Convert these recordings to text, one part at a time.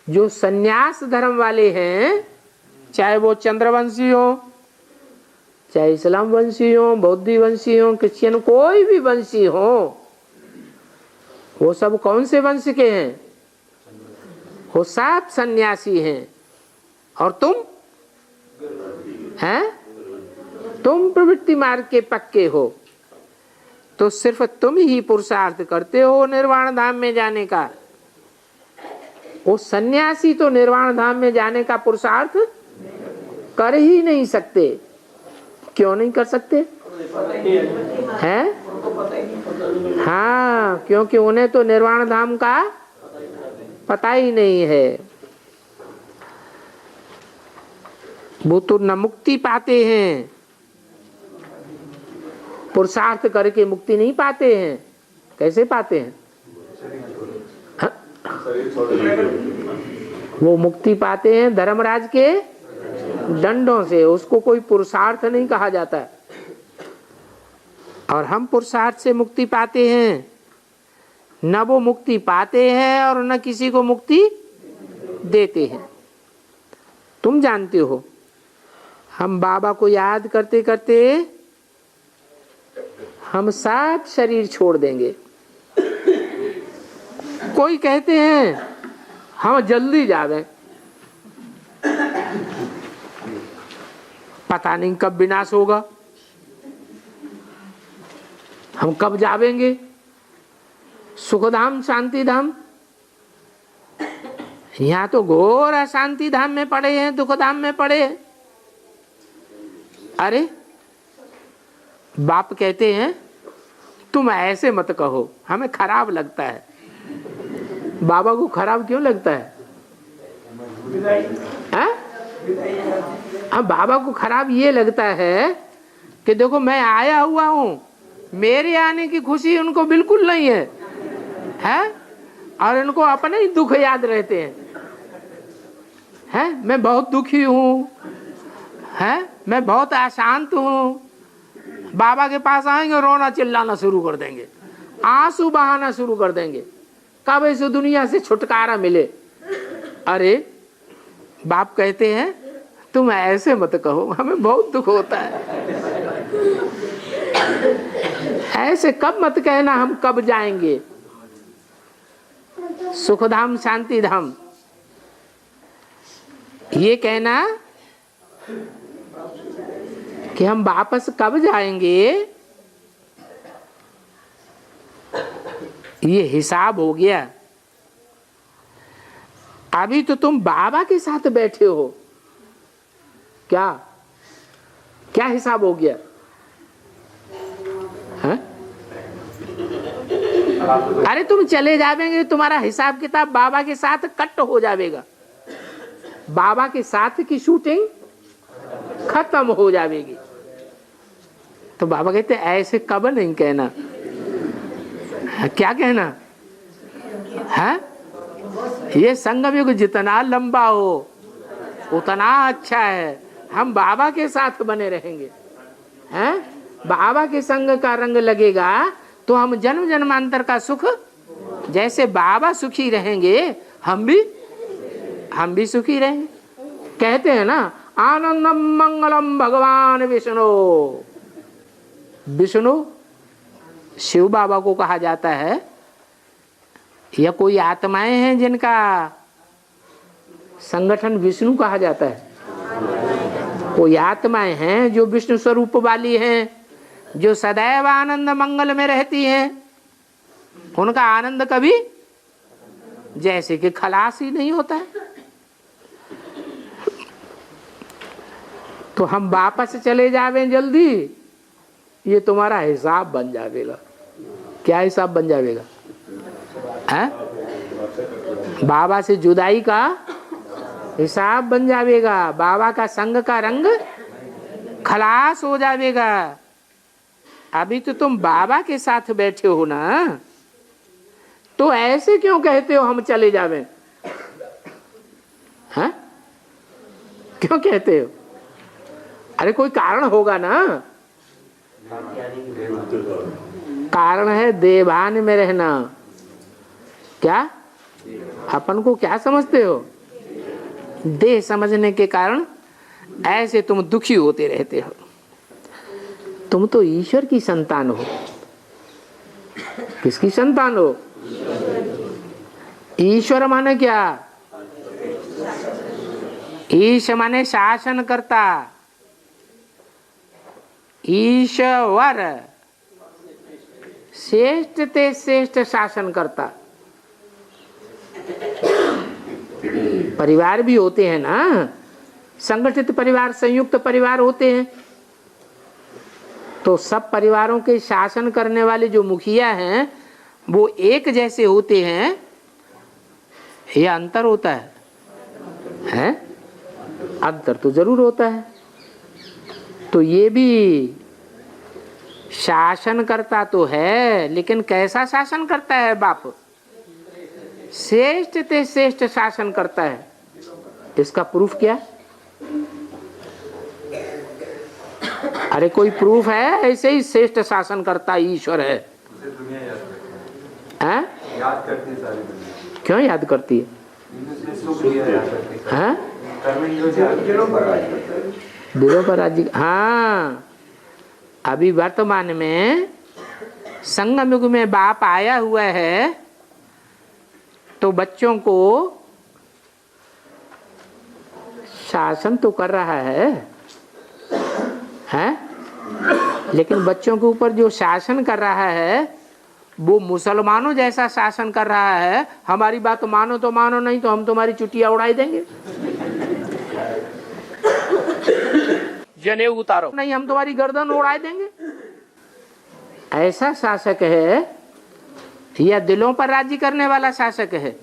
जो सन्यास धर्म वाले हैं, चाहे वो चंद्रवंशी हो, चाहे इस्लाम वंशी हो, बौद्ध वंशी हो, क्रिश्चियन, कोई भी वंशी हो, वो सब कौन से वंश के हैं? वो सब सन्यासी हैं। और तुम हैं, तुम प्रवृत्ति मार्ग के पक्के हो। तो सिर्फ तुम ही पुरुषार्थ करते हो निर्वाण धाम में जाने का। वो सन्यासी तो निर्वाण धाम में जाने का पुरुषार्थ कर ही नहीं सकते। क्यों नहीं कर सकते हैं? हाँ, क्योंकि उन्हें तो निर्वाण धाम का पता ही नहीं है। वो तो न मुक्ति पाते हैं, पुरुषार्थ करके मुक्ति नहीं पाते हैं। कैसे पाते हैं? वो मुक्ति पाते हैं धर्मराज के दंडों से, उसको कोई पुरुषार्थ नहीं कहा जाता है। और हम पुरुषार्थ से मुक्ति पाते हैं, न वो मुक्ति पाते हैं और न किसी को मुक्ति देते हैं। तुम जानते हो, हम बाबा को याद करते करते हम सब शरीर छोड़ देंगे। कोई कहते हैं हम जल्दी जावे, पता नहीं कब विनाश होगा, हम कब जावेंगे सुखधाम शांति धाम। यहाँ तो घोर अशांति धाम में पड़े हैं, दुख धाम में पड़े हैं। अरे बाप कहते हैं तुम ऐसे मत कहो, हमें खराब लगता है। बाबा को खराब क्यों लगता है? हाँ, बाबा को खराब ये लगता है कि देखो मैं आया हुआ हूँ, मेरे आने की खुशी उनको बिल्कुल नहीं है, है? और इनको अपने ही दुख याद रहते हैं। मैं बहुत दुखी हूँ, है? मैं बहुत अशांत हूँ। बाबा के पास आएंगे, रोना चिल्लाना शुरू कर देंगे, आंसू बहाना शुरू कर देंगे, कब इस दुनिया से छुटकारा मिले। अरे बाप कहते हैं तुम ऐसे मत कहो, हमें बहुत दुख होता है। ऐसे कब मत कहना हम कब जाएंगे सुखधाम शांति धाम। ये कहना कि हम वापस कब जाएंगे, ये हिसाब हो गया। अभी तो तुम बाबा के साथ बैठे हो, क्या क्या हिसाब हो गया है? अरे तुम चले जाएंगे, तुम्हारा हिसाब किताब बाबा के साथ कट हो जाएगा। बाबा के साथ की शूटिंग खत्म हो जाएगी। तो बाबा कहते ऐसे कब नहीं कहना। क्या कहना है? ये संगम युग जितना लंबा हो उतना अच्छा है। हम बाबा के साथ बने रहेंगे, हैं? बाबा के संग का रंग लगेगा तो हम जन्म जन्मांतर का सुख, जैसे बाबा सुखी रहेंगे हम भी सुखी रहेंगे। कहते हैं ना, आनंदम मंगलम भगवान विष्णु। विष्णु शिव बाबा को कहा जाता है, या कोई आत्माएं हैं जिनका संगठन विष्णु कहा जाता है। कोई आत्माएं हैं जो विष्णु स्वरूप वाली हैं, जो सदैव आनंद मंगल में रहती हैं। उनका आनंद कभी जैसे कि खलास ही नहीं होता है। तो हम वापस चले जावे जल्दी, ये तुम्हारा हिसाब बन जाएगा। क्या हिसाब बन जाएगा? है? बाबा से जुदाई का हिसाब बन जाएगा। बाबा का संग का रंग खलास हो जाएगा। अभी तो तुम बाबा के साथ बैठे हो ना, तो ऐसे क्यों कहते हो हम चले जावे? हैं? क्यों कहते हो? अरे कोई कारण होगा ना। कारण है देवान में रहना। क्या अपन को क्या समझते हो? देह समझने के कारण ऐसे तुम दुखी होते रहते हो। तुम तो ईश्वर की संतान हो। किसकी संतान हो? ईश्वर माने क्या? ईश माने शासन करता। ईश्वर श्रेष्ठ ते श्रेष्ठ शासन करता। परिवार भी होते हैं ना, संगठित परिवार, संयुक्त परिवार होते हैं। तो सब परिवारों के शासन करने वाले जो मुखिया हैं वो एक जैसे होते हैं या अंतर होता है? अंतर तो जरूर होता है। तो ये भी शासन करता तो है, लेकिन कैसा शासन करता है बाप? श्रेष्ठ ते श्रेष्ठ शासन करता है। इसका प्रूफ क्या? अरे कोई प्रूफ है? ऐसे ही श्रेष्ठ शासन करता ईश्वर है। याद करती है सारी दुनिया। क्यों याद करती है? दिलों पर राज्य। हाँ, अभी वर्तमान में संगम युग में बाप आया हुआ है तो बच्चों को शासन तो कर रहा है, लेकिन बच्चों के ऊपर जो शासन कर रहा है वो मुसलमानों जैसा शासन कर रहा है। हमारी बात मानो तो मानो, नहीं तो हम तुम्हारी चुटिया उड़ाई देंगे। जनेऊ उतारो, नहीं हम तुम्हारी गर्दन उड़ाई देंगे। ऐसा शासक है या दिलों पर राज्य करने वाला शासक है?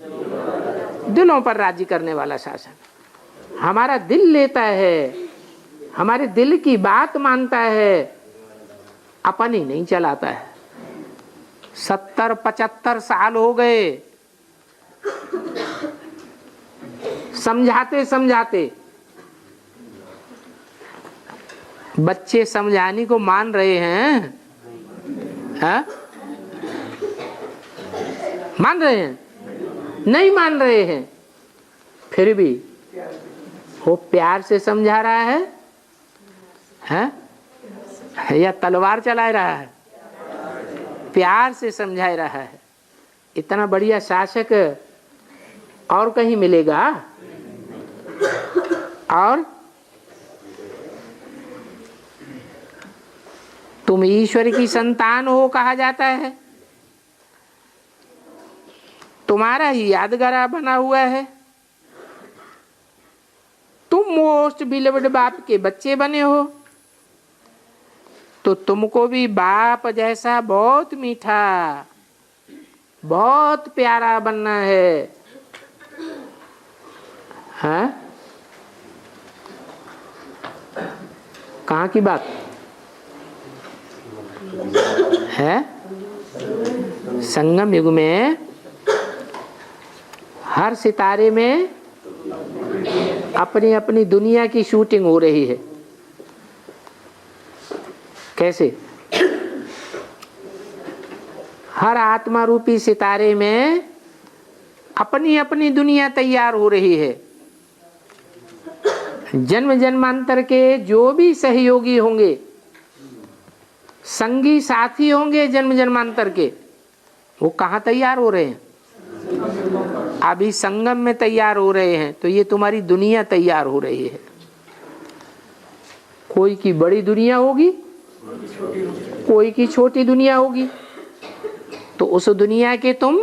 दिलों पर राज्य करने वाला शासक। हमारा दिल लेता है, हमारे दिल की बात मानता है, अपन ही नहीं चलाता है। 70-75 साल हो गए समझाते समझाते। बच्चे समझाने को मान रहे हैं? मान रहे हैं? नहीं मान रहे हैं। फिर भी वो प्यार से समझा रहा है, या तलवार चला रहा है? प्यार से समझा रहा है। इतना बढ़िया शासक और कहीं मिलेगा? और तुम ईश्वर की संतान हो कहा जाता है, तुम्हारा ही यादगार बना हुआ है। तुम मोस्ट बिलवड बाप के बच्चे बने हो, तो तुमको भी बाप जैसा बहुत मीठा, बहुत प्यारा बनना है। कहाँ की बात है? संगम युग में हर सितारे में अपनी अपनी दुनिया की शूटिंग हो रही है। कैसे? हर आत्मा रूपी सितारे में अपनी अपनी दुनिया तैयार हो रही है। जन्म जन्मांतर के जो भी सहयोगी होंगे, संगी साथी होंगे जन्म जन्मांतर के, वो कहाँ तैयार हो रहे हैं? अभी संगम में तैयार हो रहे हैं। तो ये तुम्हारी दुनिया तैयार हो रही है। कोई की बड़ी दुनिया होगी, कोई की छोटी दुनिया होगी। तो उस दुनिया के तुम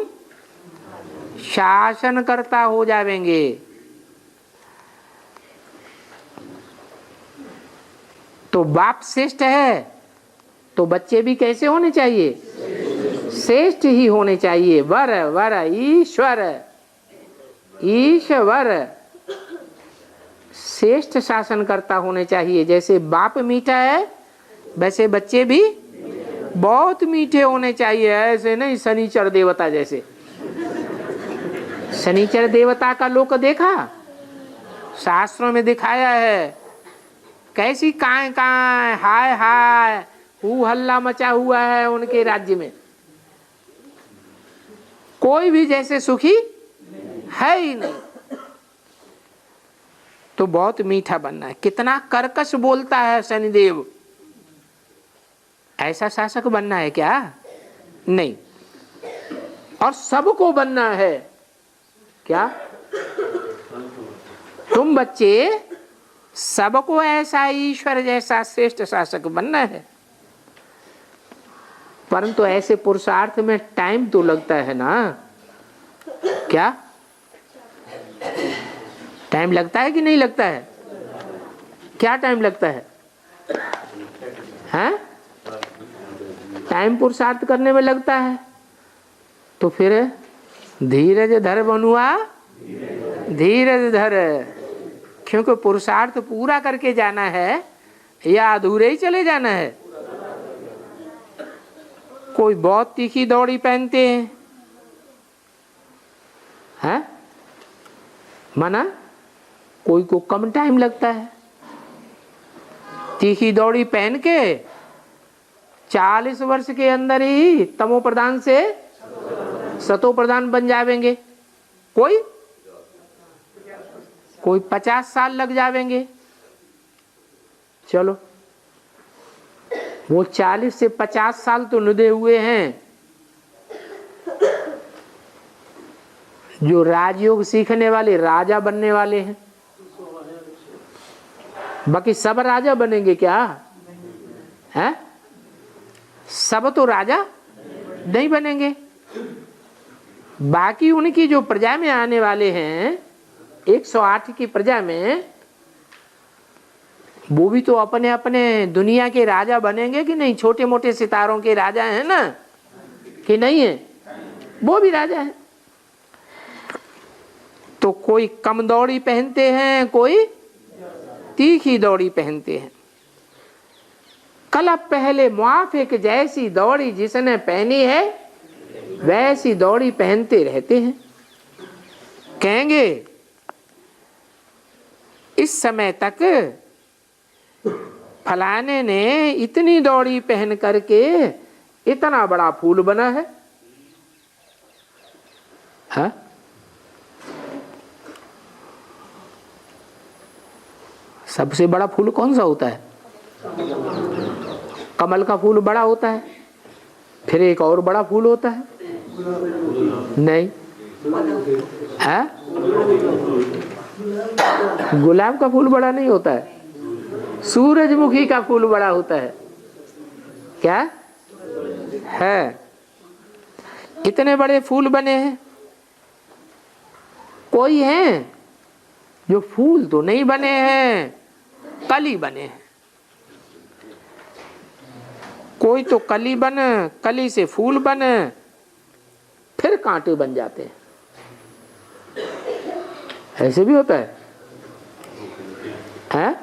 शासनकर्ता हो जाएंगे। तो बाप श्रेष्ठ है तो बच्चे भी कैसे होने चाहिए? श्रेष्ठ ही होने चाहिए। वर वर ईश्वर, ईश्वर श्रेष्ठ शासनकर्ता होने चाहिए। जैसे बाप मीठा है वैसे बच्चे भी बहुत मीठे होने चाहिए। ऐसे नहीं शनिचर देवता जैसे। शनिचर देवता का लोक देखा? शास्त्रों में दिखाया है कैसी काय काय हाय हाय हू हल्ला मचा हुआ है उनके राज्य में। कोई भी जैसे सुखी है ही नहीं। तो बहुत मीठा बनना है। कितना कर्कश बोलता है शनिदेव, ऐसा शासक बनना है क्या? नहीं। और सबको बनना है क्या? तुम बच्चे सबको ऐसा ईश्वर जैसा श्रेष्ठ शासक बनना है। परंतु ऐसे पुरुषार्थ में टाइम तो लगता है ना। क्या टाइम लगता है कि नहीं लगता है? क्या टाइम लगता है? हैं? टाइम पुरुषार्थ करने में लगता है। तो फिर धीरज धर बनुआ, धीरज धर, क्योंकि पुरुषार्थ पूरा करके जाना है या अधूरे ही चले जाना है। कोई बहुत तीखी दौड़ी पहनते हैं, माना कोई को कम टाइम लगता है। तीखी दौड़ी पहन के 40 वर्ष के अंदर ही तमो प्रधान से सतो प्रधान बन जावेंगे। कोई 50 साल लग जावेंगे। चलो वो 40 से 50 साल तो नुदे हुए हैं। जो राजयोग सीखने वाले राजा बनने वाले हैं, बाकी सब राजा बनेंगे क्या? हैं? सब तो राजा नहीं बनेंगे। बाकी उनकी जो प्रजा में आने वाले हैं 108 की प्रजा में, वो भी तो अपने अपने दुनिया के राजा बनेंगे कि नहीं? छोटे मोटे सितारों के राजा हैं ना, कि नहीं है? वो भी राजा हैं। तो कोई कम दौड़ी पहनते हैं, कोई तीखी दौड़ी पहनते हैं। कल पहले मुआफिक जैसी दौड़ी जिसने पहनी है वैसी दौड़ी पहनते रहते हैं। कहेंगे इस समय तक फलाने ने इतनी दौड़ी पहन करके इतना बड़ा फूल बना है। हाँ? सबसे बड़ा फूल कौन सा होता है? कमल का फूल बड़ा होता है। फिर एक और बड़ा फूल होता है, नहीं है? गुलाब का फूल बड़ा नहीं होता है, सूरजमुखी का फूल बड़ा होता है। क्या है? कितने बड़े फूल बने हैं। कोई हैं जो फूल तो नहीं बने हैं, कली बने हैं। कोई तो कली बन, कली से फूल बन, फिर कांटे बन जाते हैं। ऐसे भी होता है, हैं?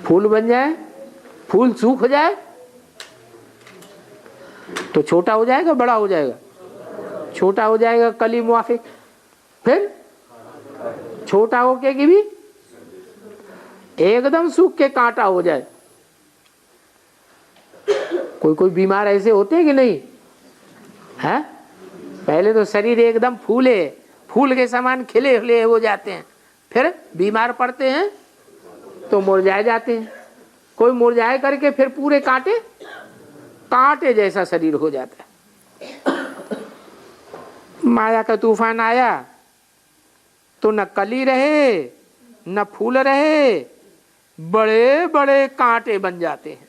फूल बन जाए, फूल सूख जाए तो छोटा हो जाएगा, बड़ा हो जाएगा? छोटा हो जाएगा कली मुआफिक। फिर छोटा होके कि भी एकदम सूख के कांटा हो जाए। कोई कोई बीमार ऐसे होते हैं कि नहीं है? पहले तो शरीर एकदम फूले, फूल के समान खिले खिले हो जाते हैं, फिर बीमार पड़ते हैं तो मुरझाए जाते हैं। कोई मुरझाए करके फिर पूरे कांटे कांटे जैसा शरीर हो जाता है। माया का तूफान आया तो न कली रहे न फूल रहे, बड़े बड़े कांटे बन जाते हैं।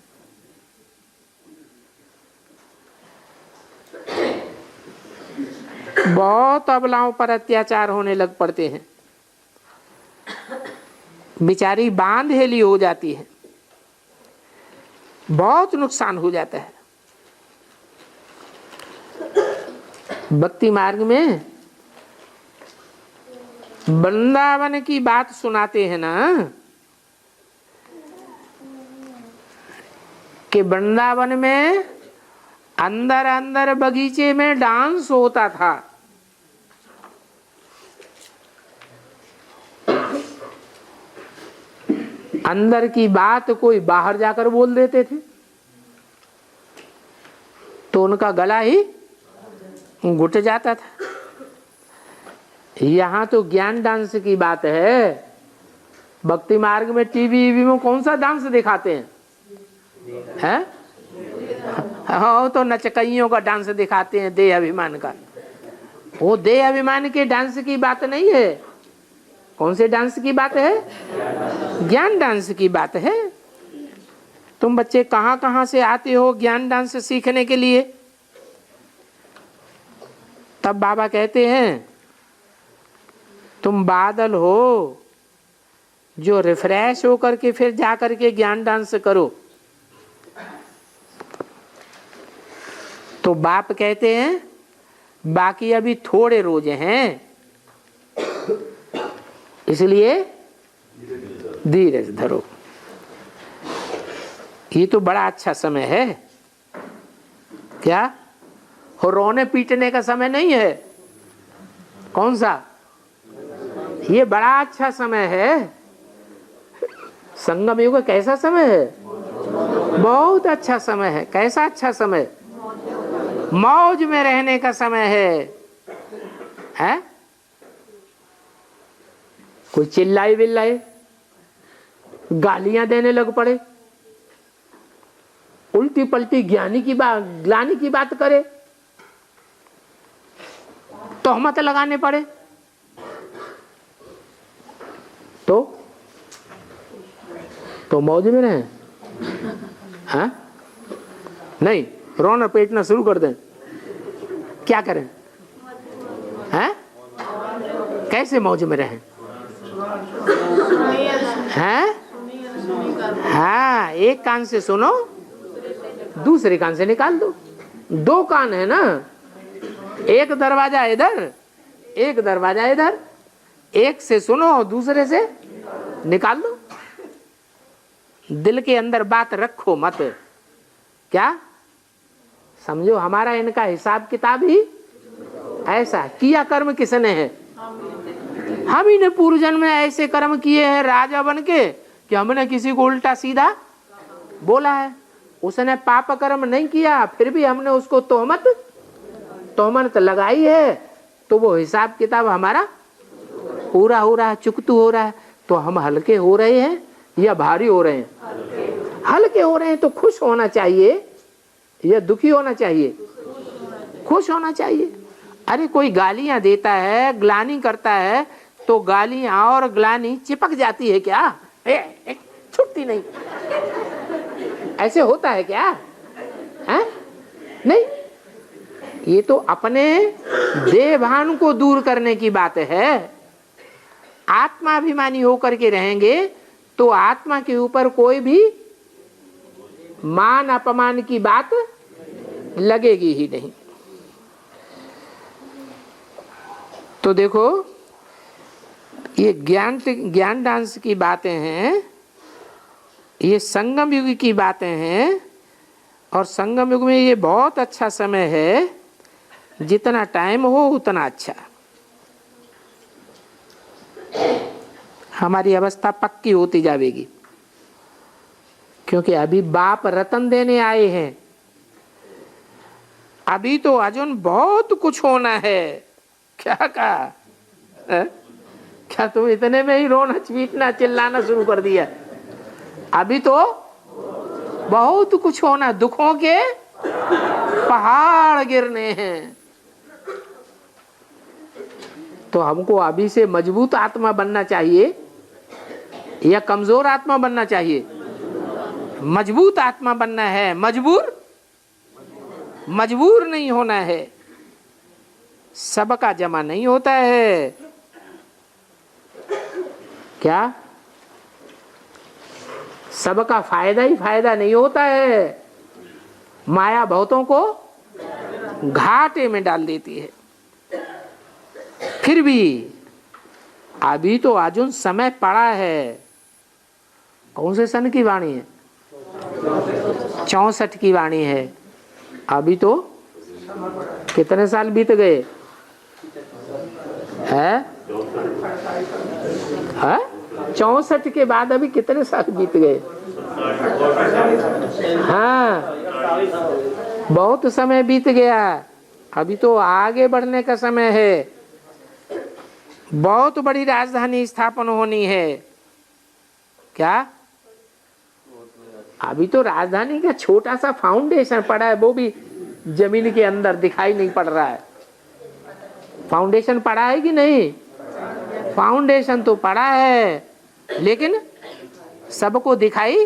बहुत अबलाओं पर अत्याचार होने लग पड़ते हैं। बेचारी बांध हेली हो जाती है, बहुत नुकसान हो जाता है। भक्ति मार्ग में वृंदावन की बात सुनाते हैं ना, कि वृंदावन में अंदर अंदर बगीचे में डांस होता था। अंदर की बात कोई बाहर जाकर बोल देते थे तो उनका गला ही घुट जाता था। यहाँ तो ज्ञान डांस की बात है, भक्ति मार्ग में टीवी में कौन सा डांस दिखाते हैं? हाँ, तो नचकइयों का डांस दिखाते हैं, देह अभिमान का। वो देह अभिमान के डांस की बात नहीं है। कौन से डांस की बात है? ज्ञान डांस की बात है। तुम बच्चे कहाँ कहाँ से आते हो ज्ञान डांस सीखने के लिए? तब बाबा कहते हैं तुम बादल हो जो रिफ्रेश होकर के फिर जाकर के ज्ञान डांस करो। तो बाप कहते हैं बाकी अभी थोड़े रोजे हैं, इसलिए धीरज धरो। ये तो बड़ा अच्छा समय है क्या? और रोने पीटने का समय नहीं है। कौन सा? ये बड़ा अच्छा समय है। संगम युग कैसा समय है? बहुत अच्छा समय है। कैसा अच्छा समय? मौज में रहने का समय है? कोई चिल्लाए बिल्लाए, गालियां देने लग पड़े, उल्टी पलटी ज्ञानी की बात ग्लानी की बात करे, तोहमत लगाने पड़े, तो मौज में रहें? हाँ? नहीं, रोना पीटना शुरू कर दें, क्या करें? हैं? कैसे मौज में रहें? हैं? हाँ, एक कान से सुनो, दूसरे कान से निकाल दो। दो कान है ना, एक दरवाजा इधर, एक दरवाजा इधर। एक से सुनो और दूसरे से निकाल दो। दिल के अंदर बात रखो मत। क्या समझो? हमारा इनका हिसाब किताब ही ऐसा। किया कर्म किसने है? हम ही ने पूर्व जन्म में ऐसे कर्म किए हैं राजा बन के कि हमने किसी को उल्टा सीधा बोला है। उसने पाप कर्म नहीं किया, फिर भी हमने उसको तोहमत लगाई है, तो वो हिसाब किताब हमारा पूरा हो रहा है, चुकतू हो रहा है। तो हम हल्के हो रहे हैं या भारी हो रहे हैं? हल्के हो रहे हैं तो खुश होना चाहिए या दुखी होना चाहिए? खुश होना चाहिए। अरे कोई गालियां देता है, ग्लानि करता है, तो गालियां और ग्लानि चिपक जाती है क्या? छूटती नहीं। ऐसे होता है क्या? है? नहीं, ये तो अपने देहभान को दूर करने की बात है। आत्माभिमानी होकर के रहेंगे तो आत्मा के ऊपर कोई भी मान अपमान की बात लगेगी ही नहीं। तो देखो, ये ज्ञान डांस की बातें हैं, ये संगम युग की बातें हैं। और संगम युग में ये बहुत अच्छा समय है, जितना टाइम हो उतना अच्छा। हमारी अवस्था पक्की होती जाएगी, क्योंकि अभी बाप रतन देने आए हैं। अभी तो अर्जुन बहुत कुछ होना है। क्या कहा? क्या तुम इतने में ही रोना पीटना चिल्लाना शुरू कर दिया? अभी तो बहुत कुछ होना, दुखों के पहाड़ गिरने हैं। तो हमको अभी से मजबूत आत्मा बनना चाहिए या कमजोर आत्मा बनना चाहिए? मजबूत आत्मा बनना है। मजबूर नहीं होना है। सबका जमा नहीं होता है। क्या? सबका फायदा ही फायदा नहीं होता है। माया बहुतों को घाटे में डाल देती है। फिर भी अभी तो अर्जुन समय पड़ा है। कौन से सन की वाणी है? 64 की वाणी है। अभी तो कितने साल बीत गए हैं? 64 के बाद अभी कितने साल बीत गए? हाँ, बहुत समय बीत गया। अभी तो आगे बढ़ने का समय है। बहुत बड़ी राजधानी स्थापन होनी है। क्या? अभी तो राजधानी का छोटा सा फाउंडेशन पड़ा है, वो भी जमीन के अंदर दिखाई नहीं पड़ रहा है। फाउंडेशन पड़ा है कि नहीं? फाउंडेशन तो पड़ा है, लेकिन सबको दिखाई,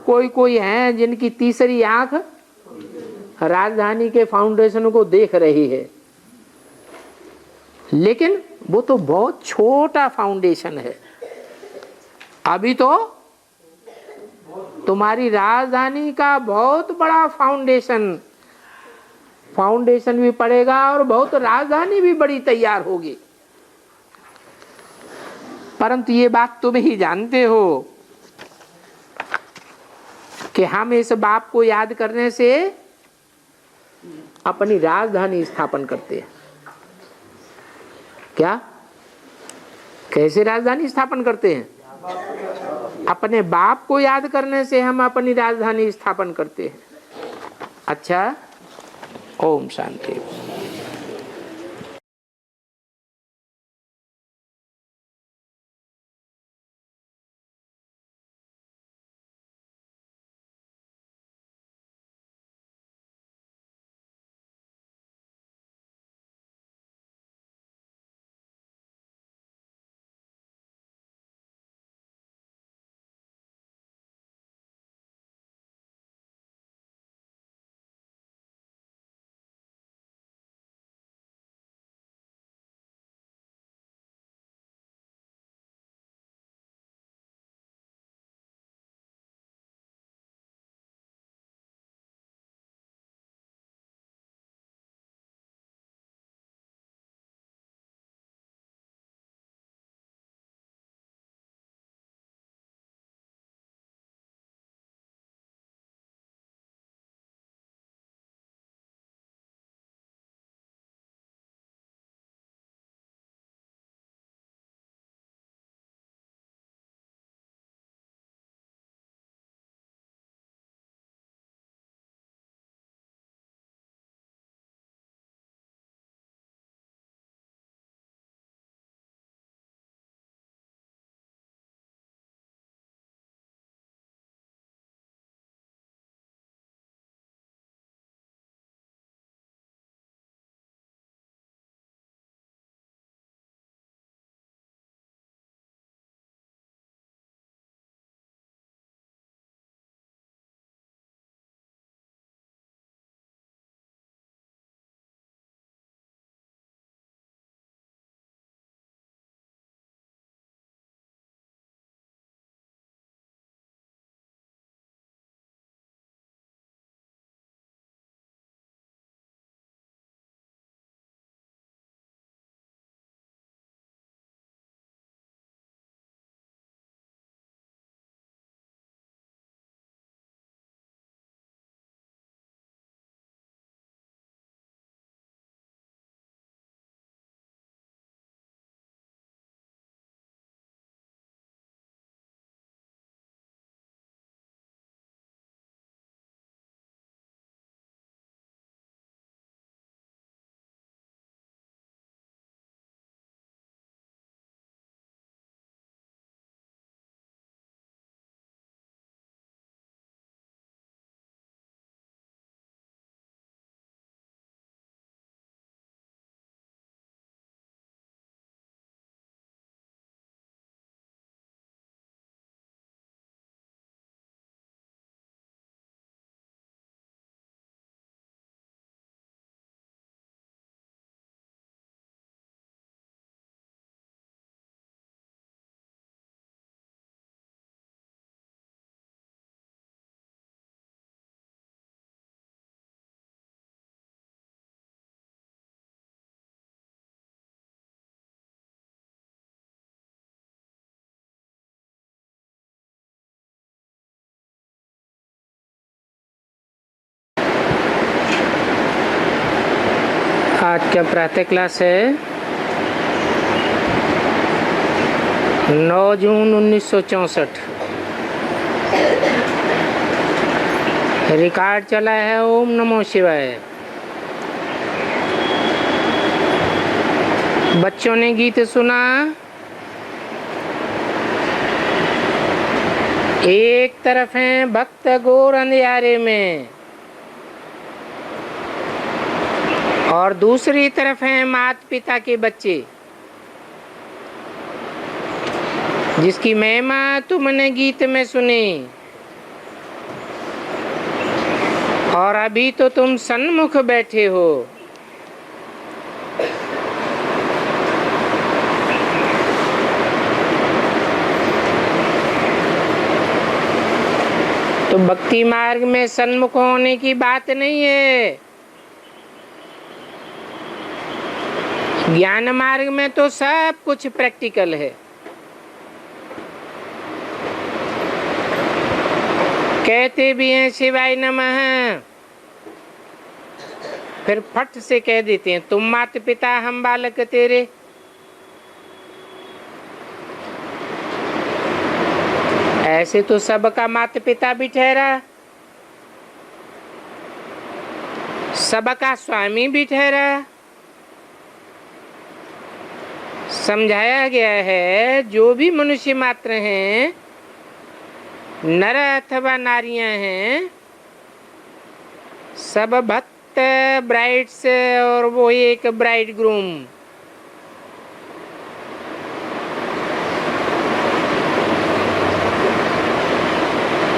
कोई कोई हैं जिनकी तीसरी आंख राजधानी के फाउंडेशन को देख रही है, लेकिन वो तो बहुत छोटा फाउंडेशन है। अभी तो तुम्हारी राजधानी का बहुत बड़ा फाउंडेशन भी पड़ेगा और बहुत राजधानी भी बड़ी तैयार होगी। परंतु ये बात तुम ही जानते हो कि हम इस बाप को याद करने से अपनी राजधानी स्थापन करते हैं। क्या? कैसे राजधानी स्थापन करते हैं? अपने बाप को याद करने से हम अपनी राजधानी स्थापन करते हैं। अच्छा, ओम शांति। आज का प्रातः क्लास है 9 जून 1964। रिकॉर्ड चला है ओम नमो शिवाय। बच्चों ने गीत सुना, एक तरफ हैं भक्त घोर अंधियारे में और दूसरी तरफ हैं माता पिता के बच्चे, जिसकी महिमा तुमने गीत में सुनी। और अभी तो तुम सन्मुख बैठे हो। तो भक्ति मार्ग में सन्मुख होने की बात नहीं है। ज्ञान मार्ग में तो सब कुछ प्रैक्टिकल है। कहते भी हैं शिवाय नमः, फिर फट से कह देते हैं तुम माता पिता हम बालक तेरे। ऐसे तो सबका माता पिता भी ठहरा, सबका स्वामी भी ठहरा। समझाया गया है जो भी मनुष्य मात्र हैं, नर अथवा नारियां हैं, सब भक्त ब्राइड्स और वो एक ब्राइड ग्रूम।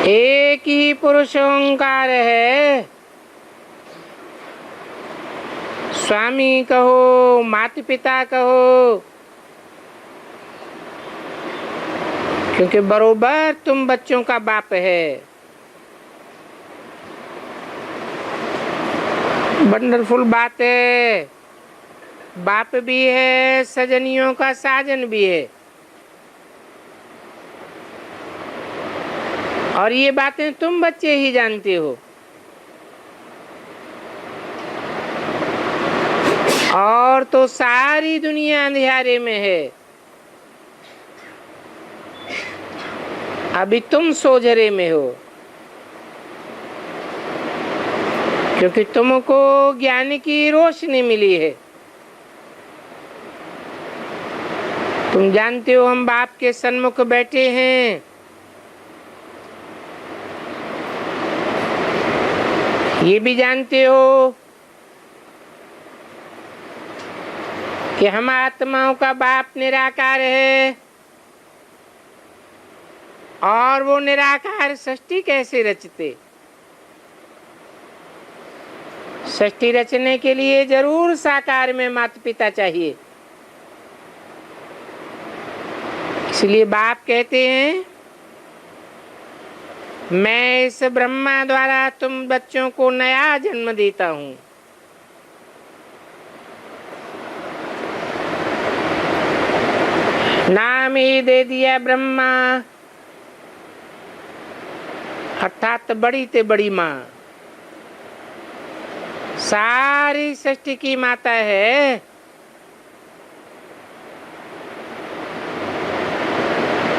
एक ही पुरुष ओंकार है। स्वामी कहो, माता पिता कहो, क्योंकि बरोबर तुम बच्चों का बाप है। वंडरफुल बात है, बाप भी है, सजनियों का साजन भी है। और ये बातें तुम बच्चे ही जानते हो। और तो सारी दुनिया अंधियारे में है। अभी तुम सोझरे में हो, क्योंकि तुमको ज्ञान की रोशनी मिली है। तुम जानते हो हम बाप के सन्मुख बैठे हैं। ये भी जानते हो कि हम आत्माओं का बाप निराकार है। और वो निराकार सृष्टि कैसे रचते? सृष्टि रचने के लिए जरूर साकार में माता पिता चाहिए। इसलिए बाप कहते हैं मैं इस ब्रह्मा द्वारा तुम बच्चों को नया जन्म देता हूं। नाम ही दे दिया ब्रह्मा, अर्थात बड़ी ते बड़ी माँ, सारी सृष्टि की माता है।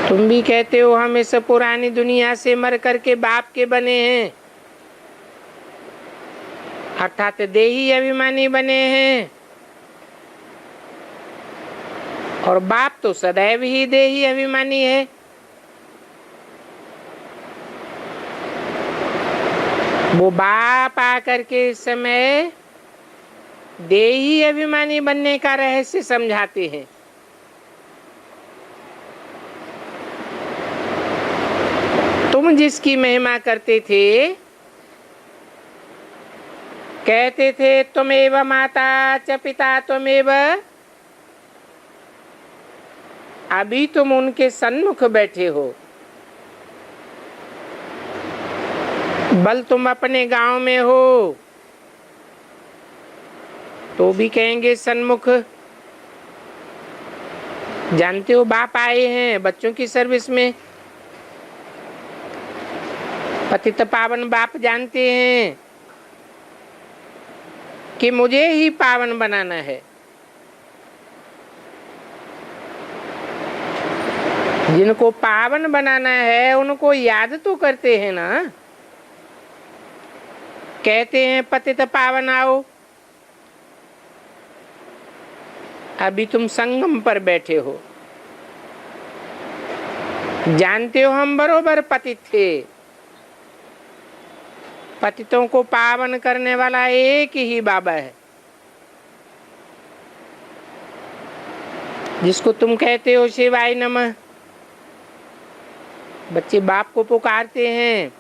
तुम भी कहते हो हम इस पुरानी दुनिया से मर करके बाप के बने हैं, अर्थात देही अभिमानी बने हैं। और बाप तो सदैव ही देही अभिमानी है। वो बाप आकर के इस समय देही अभिमानी बनने का रहस्य समझाते हैं। तुम जिसकी महिमा करते थे, कहते थे तुमेव माता च पिता तुमेव, अभी तुम उनके सन्मुख बैठे हो। बल तुम अपने गांव में हो तो भी कहेंगे सन्मुख। जानते हो बाप आए हैं बच्चों की सर्विस में। पतित पावन बाप जानते हैं कि मुझे ही पावन बनाना है। जिनको पावन बनाना है उनको याद तो करते हैं ना। कहते हैं पतित पावन आओ। अभी तुम संगम पर बैठे हो, जानते हो हम बरोबर पतित थे। पतितों को पावन करने वाला एक ही बाबा है, जिसको तुम कहते हो शिवाय नमः। बच्चे बाप को पुकारते हैं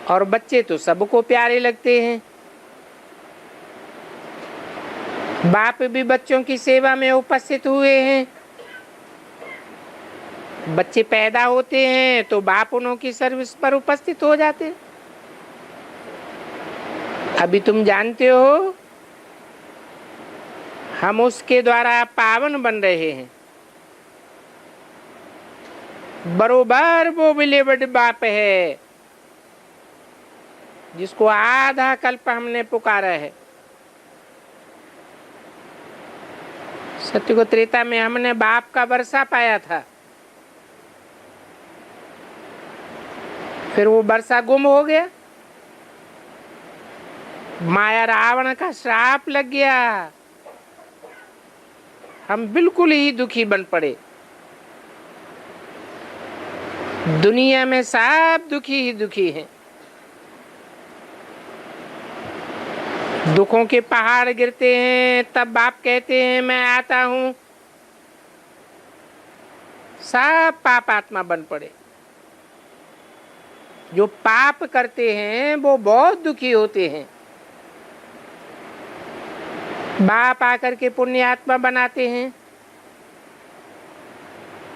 और बच्चे तो सबको प्यारे लगते हैं। बाप भी बच्चों की सेवा में उपस्थित हुए हैं। बच्चे पैदा होते हैं तो बाप उन्हों की सर्विस पर उपस्थित हो जाते हैं। अभी तुम जानते हो हम उसके द्वारा पावन बन रहे हैं। बरोबर वो बिलेवड बाप है जिसको आधा कल्प हमने पुकारा है। सत्य को त्रेता में हमने बाप का वर्षा पाया था, फिर वो वर्षा गुम हो गया। माया रावण का श्राप लग गया, हम बिल्कुल ही दुखी बन पड़े। दुनिया में सब दुखी ही दुखी हैं। दुखों के पहाड़ गिरते हैं तब बाप कहते हैं मैं आता हूं। सब पाप आत्मा बन पड़े। जो पाप करते हैं वो बहुत दुखी होते हैं। बाप आकर के पुण्य आत्मा बनाते हैं,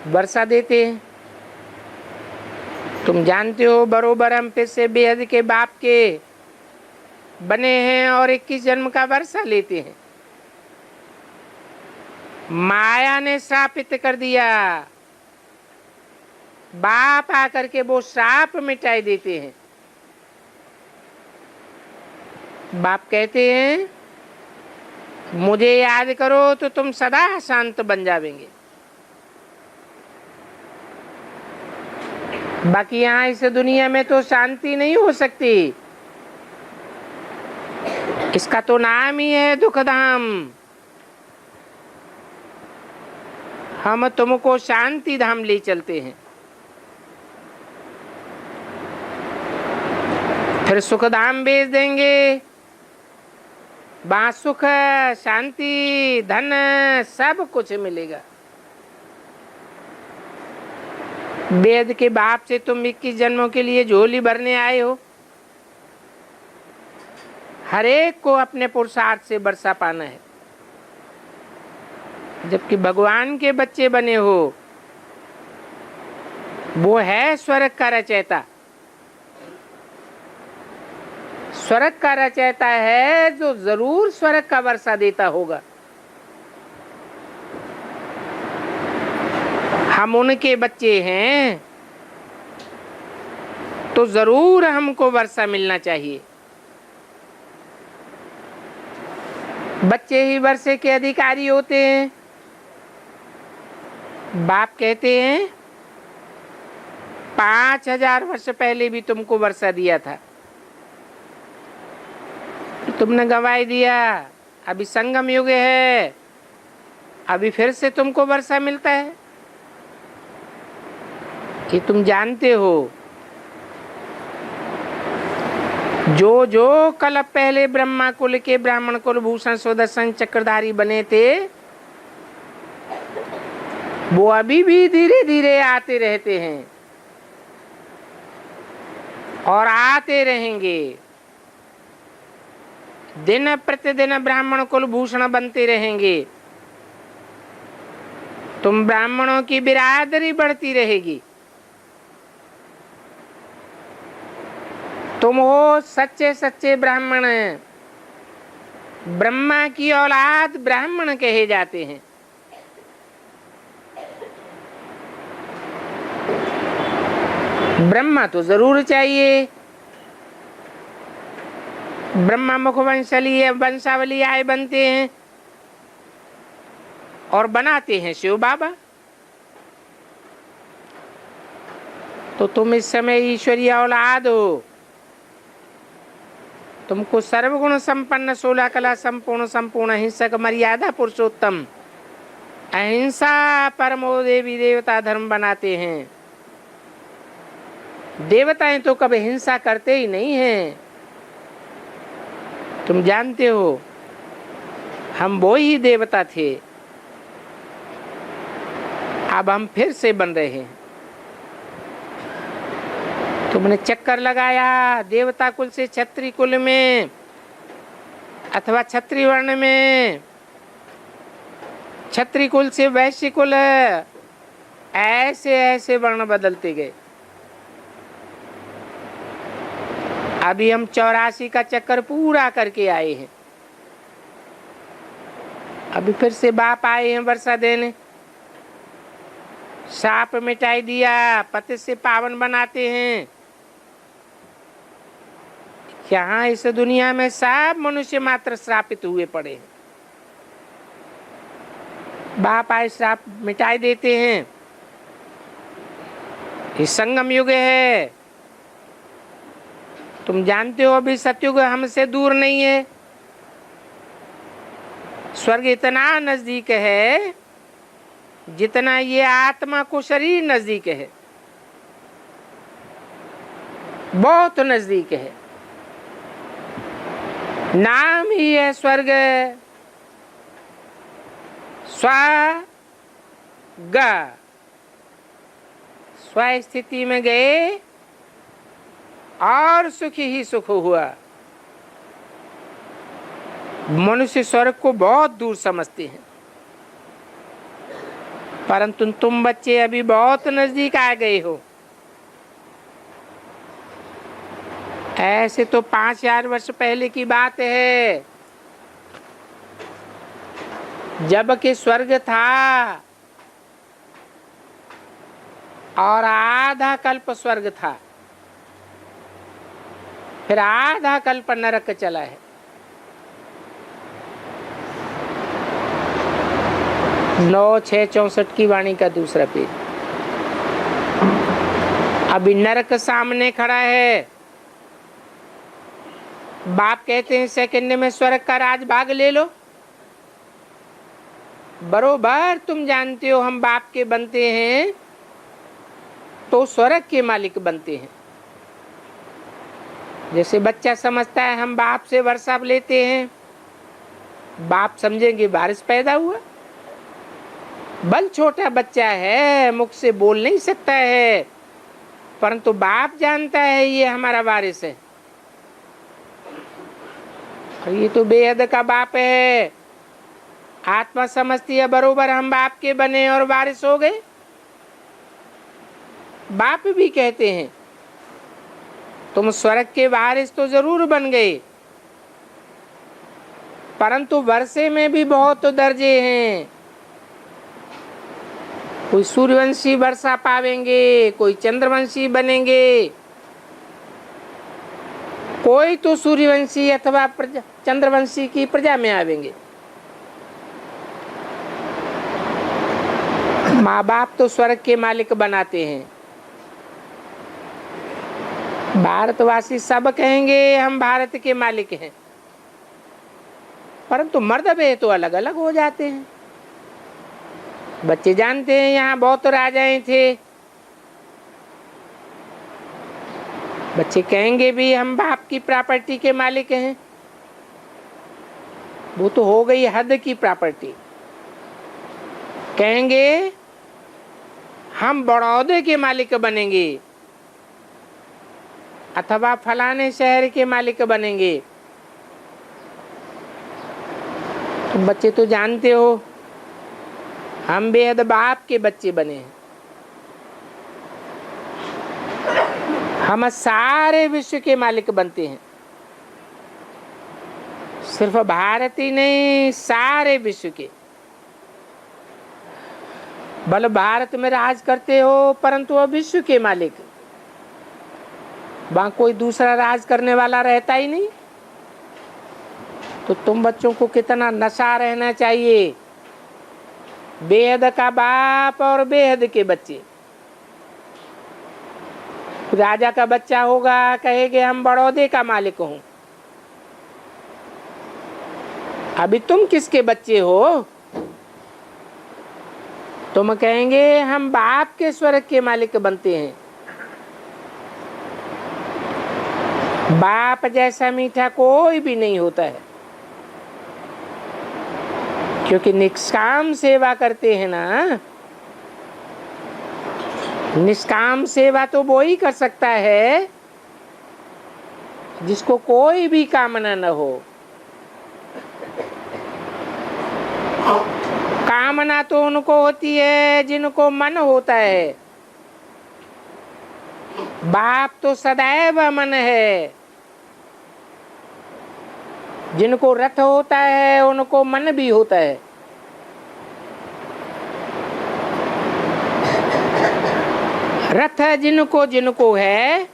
वर्षा देते हैं। तुम जानते हो बरोबर हम फिर से बेहद के बाप के बने हैं और 21 जन्म का वर्षा लेते हैं। माया ने श्रापित कर दिया, बाप आकर के वो श्राप मिटाई देते हैं। बाप कहते हैं मुझे याद करो तो तुम सदा शांत बन जाओगे। बाकी यहाँ इस दुनिया में तो शांति नहीं हो सकती। इसका तो नाम ही है दुखधाम। हम तुमको शांति धाम ले चलते हैं। फिर सुखधाम भेज देंगे। वहां सुख शांति धन सब कुछ मिलेगा। वेद के बाप से तुम 21 जन्मों के लिए झोली भरने आए हो। हर एक को अपने पुरुषार्थ से वर्षा पाना है। जबकि भगवान के बच्चे बने हो, वो है स्वर्ग का रचयिता। स्वर्ग का रचयिता है जो जरूर स्वर्ग का वर्षा देता होगा। हम उनके बच्चे हैं तो जरूर हमको वर्षा मिलना चाहिए। बच्चे ही वर्षे के अधिकारी होते हैं। बाप कहते हैं 5000 वर्ष पहले भी तुमको वर्षा दिया था, तुमने गवाही दिया। अभी संगम युग है, अभी फिर से तुमको वर्षा मिलता है। ये तुम जानते हो। जो जो कल पहले ब्रह्मा कुल के ब्राह्मण कुल भूषण सुदर्शन चक्रधारी बने थे, वो अभी भी धीरे धीरे आते रहते हैं और आते रहेंगे। दिन प्रतिदिन ब्राह्मण कुल भूषण बनते रहेंगे। तुम ब्राह्मणों की बिरादरी बढ़ती रहेगी। तुम हो सच्चे सच्चे ब्राह्मण। ब्रह्मा की औलाद ब्राह्मण कहे जाते हैं। ब्रह्मा तो जरूर चाहिए। ब्रह्मा मुखवंशली वंशावली आए बनते हैं और बनाते हैं शिव बाबा। तो तुम इस समय ईश्वरीय औलाद हो। तुमको सर्वगुण संपन्न 16 कला संपूर्ण संपूर्ण हिंसक मर्यादा पुरुषोत्तम अहिंसा परमो देवी देवता धर्म बनाते हैं। देवताएं तो कभी हिंसा करते ही नहीं हैं। तुम जानते हो हम वो ही देवता थे, अब हम फिर से बन रहे हैं। तुमने चक्कर लगाया देवता कुल से क्षत्रिय कुल में अथवा क्षत्रिय वर्ण में, क्षत्रिय कुल से वैश्य कुल, ऐसे ऐसे वर्ण बदलते गए। अभी हम 84 का चक्कर पूरा करके आए हैं। अभी फिर से बाप आए हैं वर्षा देने। शाप मिटाई दिया, पति से पावन बनाते हैं। यहाँ इस दुनिया में सब मनुष्य मात्र श्रापित हुए पड़े हैं। बाप आए श्राप मिटाई देते हैं। ये संगम युग है। तुम जानते हो अभी सतयुग हमसे दूर नहीं है। स्वर्ग इतना नजदीक है जितना ये आत्मा को शरीर नजदीक है, बहुत नजदीक है। नाम ही है स्वर्ग। स्वर्ग स्व स्थिति में गए और सुखी ही सुख हुआ। मनुष्य स्वर्ग को बहुत दूर समझते हैं, परंतु तुम बच्चे अभी बहुत नजदीक आ गए हो। ऐसे तो 5000 वर्ष पहले की बात है, जब कि स्वर्ग था और आधा कल्प स्वर्ग था, फिर आधा कल्प नरक चला है। 9/6/64 की वाणी का दूसरा पेज। अभी नरक सामने खड़ा है। बाप कहते हैं सेकंड में स्वर्ग का राज भाग ले लो। बरोबर तुम जानते हो हम बाप के बनते हैं तो स्वर्ग के मालिक बनते हैं। जैसे बच्चा समझता है हम बाप से वर्षा लेते हैं, बाप समझेंगे बारिश पैदा हुआ। बल छोटा बच्चा है, मुख से बोल नहीं सकता है, परंतु बाप जानता है ये हमारा वारिस है। और ये तो बेहद का बाप है। आत्मा समझती है बरोबर हम बाप के बने और वारिस हो गए। बाप भी कहते हैं तुम स्वर्ग के वारिस तो जरूर बन गए, परंतु वर्षे में भी बहुत दर्जे हैं। कोई सूर्यवंशी वर्षा पावेंगे, कोई चंद्रवंशी बनेंगे, कोई तो सूर्यवंशी अथवा चंद्रवंशी की प्रजा में आवेंगे। माँ बाप तो स्वर्ग के मालिक बनाते हैं। भारतवासी सब कहेंगे हम भारत के मालिक हैं, परंतु मर्तबे तो अलग अलग हो जाते हैं। बच्चे जानते हैं यहाँ बहुत राजाएं थे। बच्चे कहेंगे भी हम बाप की प्रॉपर्टी के मालिक हैं। वो तो हो गई हद की प्रॉपर्टी। कहेंगे हम बड़ौदे के मालिक बनेंगे अथवा फलाने शहर के मालिक बनेंगे। तुम बच्चे तो जानते हो हम बेहद बाप के बच्चे बने हैं। हम सारे विश्व के मालिक बनते हैं। सिर्फ भारत ही नहीं, सारे विश्व के। भले भारत में राज करते हो, परंतु वह विश्व के मालिक। वहां कोई दूसरा राज करने वाला रहता ही नहीं। तो तुम बच्चों को कितना नशा रहना चाहिए। बेहद का बाप और बेहद के बच्चे। राजा का बच्चा होगा कहेगे हम बड़ौदे का मालिक हूं। अभी तुम किसके बच्चे हो? तुम कहेंगे हम बाप के स्वर्ग के मालिक बनते हैं। बाप जैसा मीठा कोई भी नहीं होता है, क्योंकि निष्काम सेवा करते हैं ना। निष्काम सेवा तो वो ही कर सकता है जिसको कोई भी कामना न हो। कामना तो उनको होती है जिनको मन होता है। बाप तो सदैव मन है। जिनको रथ होता है उनको मन भी होता है। रथ जिनको जिनको है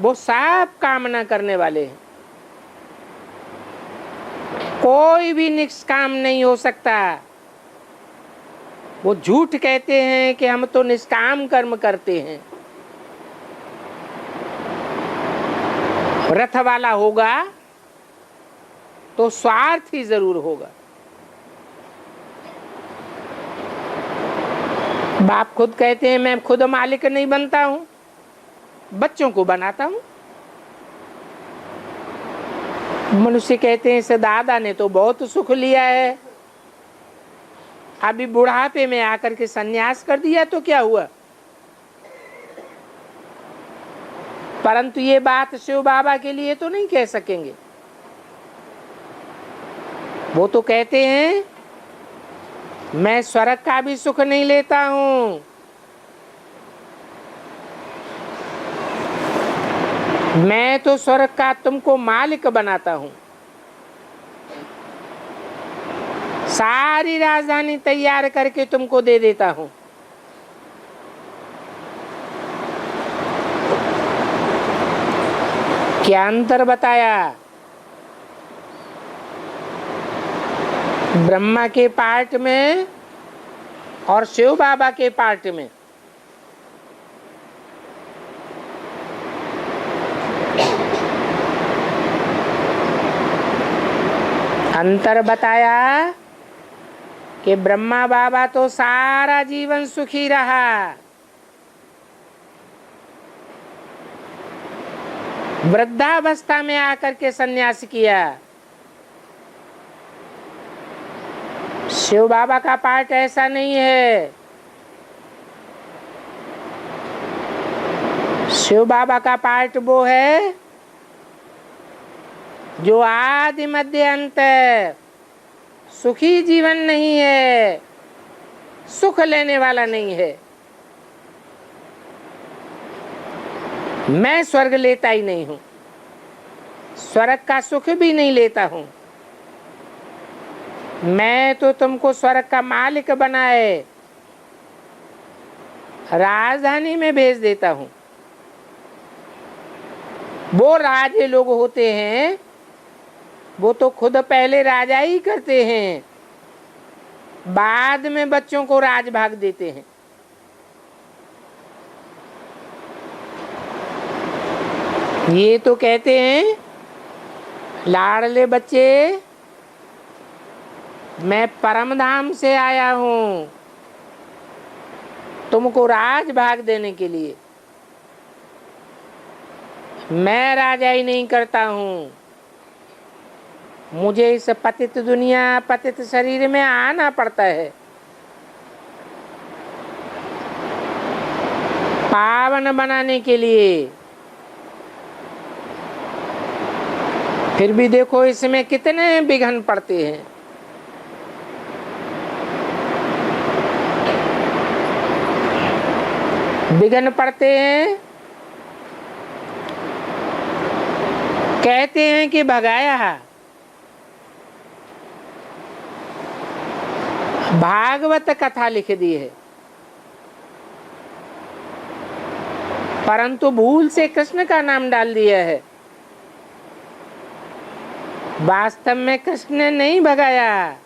वो सब कामना करने वाले हैं। कोई भी निष्काम नहीं हो सकता। वो झूठ कहते हैं कि हम तो निष्काम कर्म करते हैं। रथ वाला होगा तो स्वार्थी जरूर होगा। बाप खुद कहते हैं मैं खुद मालिक नहीं बनता हूं, बच्चों को बनाता हूं। मनुष्य कहते हैं इसे दादा ने तो बहुत सुख लिया है, अभी बुढ़ापे में आकर के सन्यास कर दिया तो क्या हुआ। परंतु ये बात शिव बाबा के लिए तो नहीं कह सकेंगे। वो तो कहते हैं मैं स्वर्ग का भी सुख नहीं लेता हूं, मैं तो स्वर्ग का तुमको मालिक बनाता हूं। सारी राजधानी तैयार करके तुमको दे देता हूं। क्या अंतर बताया ब्रह्मा के पार्ट में और शिव बाबा के पार्ट में। अंतर बताया कि ब्रह्मा बाबा तो सारा जीवन सुखी रहा, वृद्धावस्था में आकर के सन्यास किया। शिव बाबा का पार्ट ऐसा नहीं है। शिव बाबा का पार्ट वो है जो आदि मध्य अंत सुखी जीवन नहीं है, सुख लेने वाला नहीं है। मैं स्वर्ग लेता ही नहीं हूं, स्वर्ग का सुख भी नहीं लेता हूं। मैं तो तुमको स्वर्ग का मालिक बनाए राजधानी में भेज देता हूं। वो राजे लोग होते हैं वो तो खुद पहले राजा ही करते हैं, बाद में बच्चों को राज भाग देते हैं। ये तो कहते हैं लाडले बच्चे मैं परम धाम से आया हूं तुमको राज भाग देने के लिए। मैं राजा ही नहीं करता हूं, मुझे इस पतित दुनिया पतित शरीर में आना पड़ता है पावन बनाने के लिए। फिर भी देखो इसमें कितने विघ्न पड़ते हैं। विघ्न पड़ते हैं, कहते हैं कि भगाया। भागवत कथा लिख दी है, परंतु भूल से कृष्ण का नाम डाल दिया है। वास्तव में कृष्ण ने नहीं भगाया।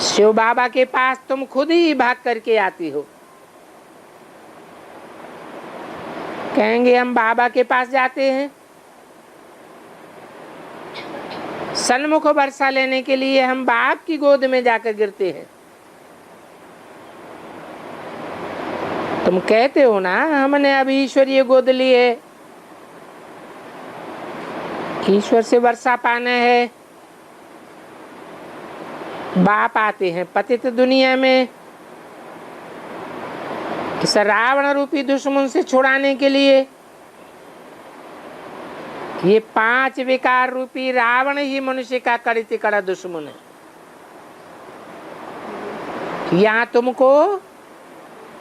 शिव बाबा के पास तुम खुद ही भाग करके आती हो। कहेंगे हम बाबा के पास जाते हैं, सन्मुख वर्षा लेने के लिए हम बाप की गोद में जाकर गिरते हैं। तुम कहते हो ना हमने अभी ईश्वरीय गोद ली है, ईश्वर से वर्षा पाना है। बाप आते हैं पतित दुनिया में इस रावण रूपी दुश्मन से छुड़ाने के लिए। ये 5 विकार रूपी रावण ही मनुष्य का कड़ी से कड़ा दुश्मन है। यहाँ तुमको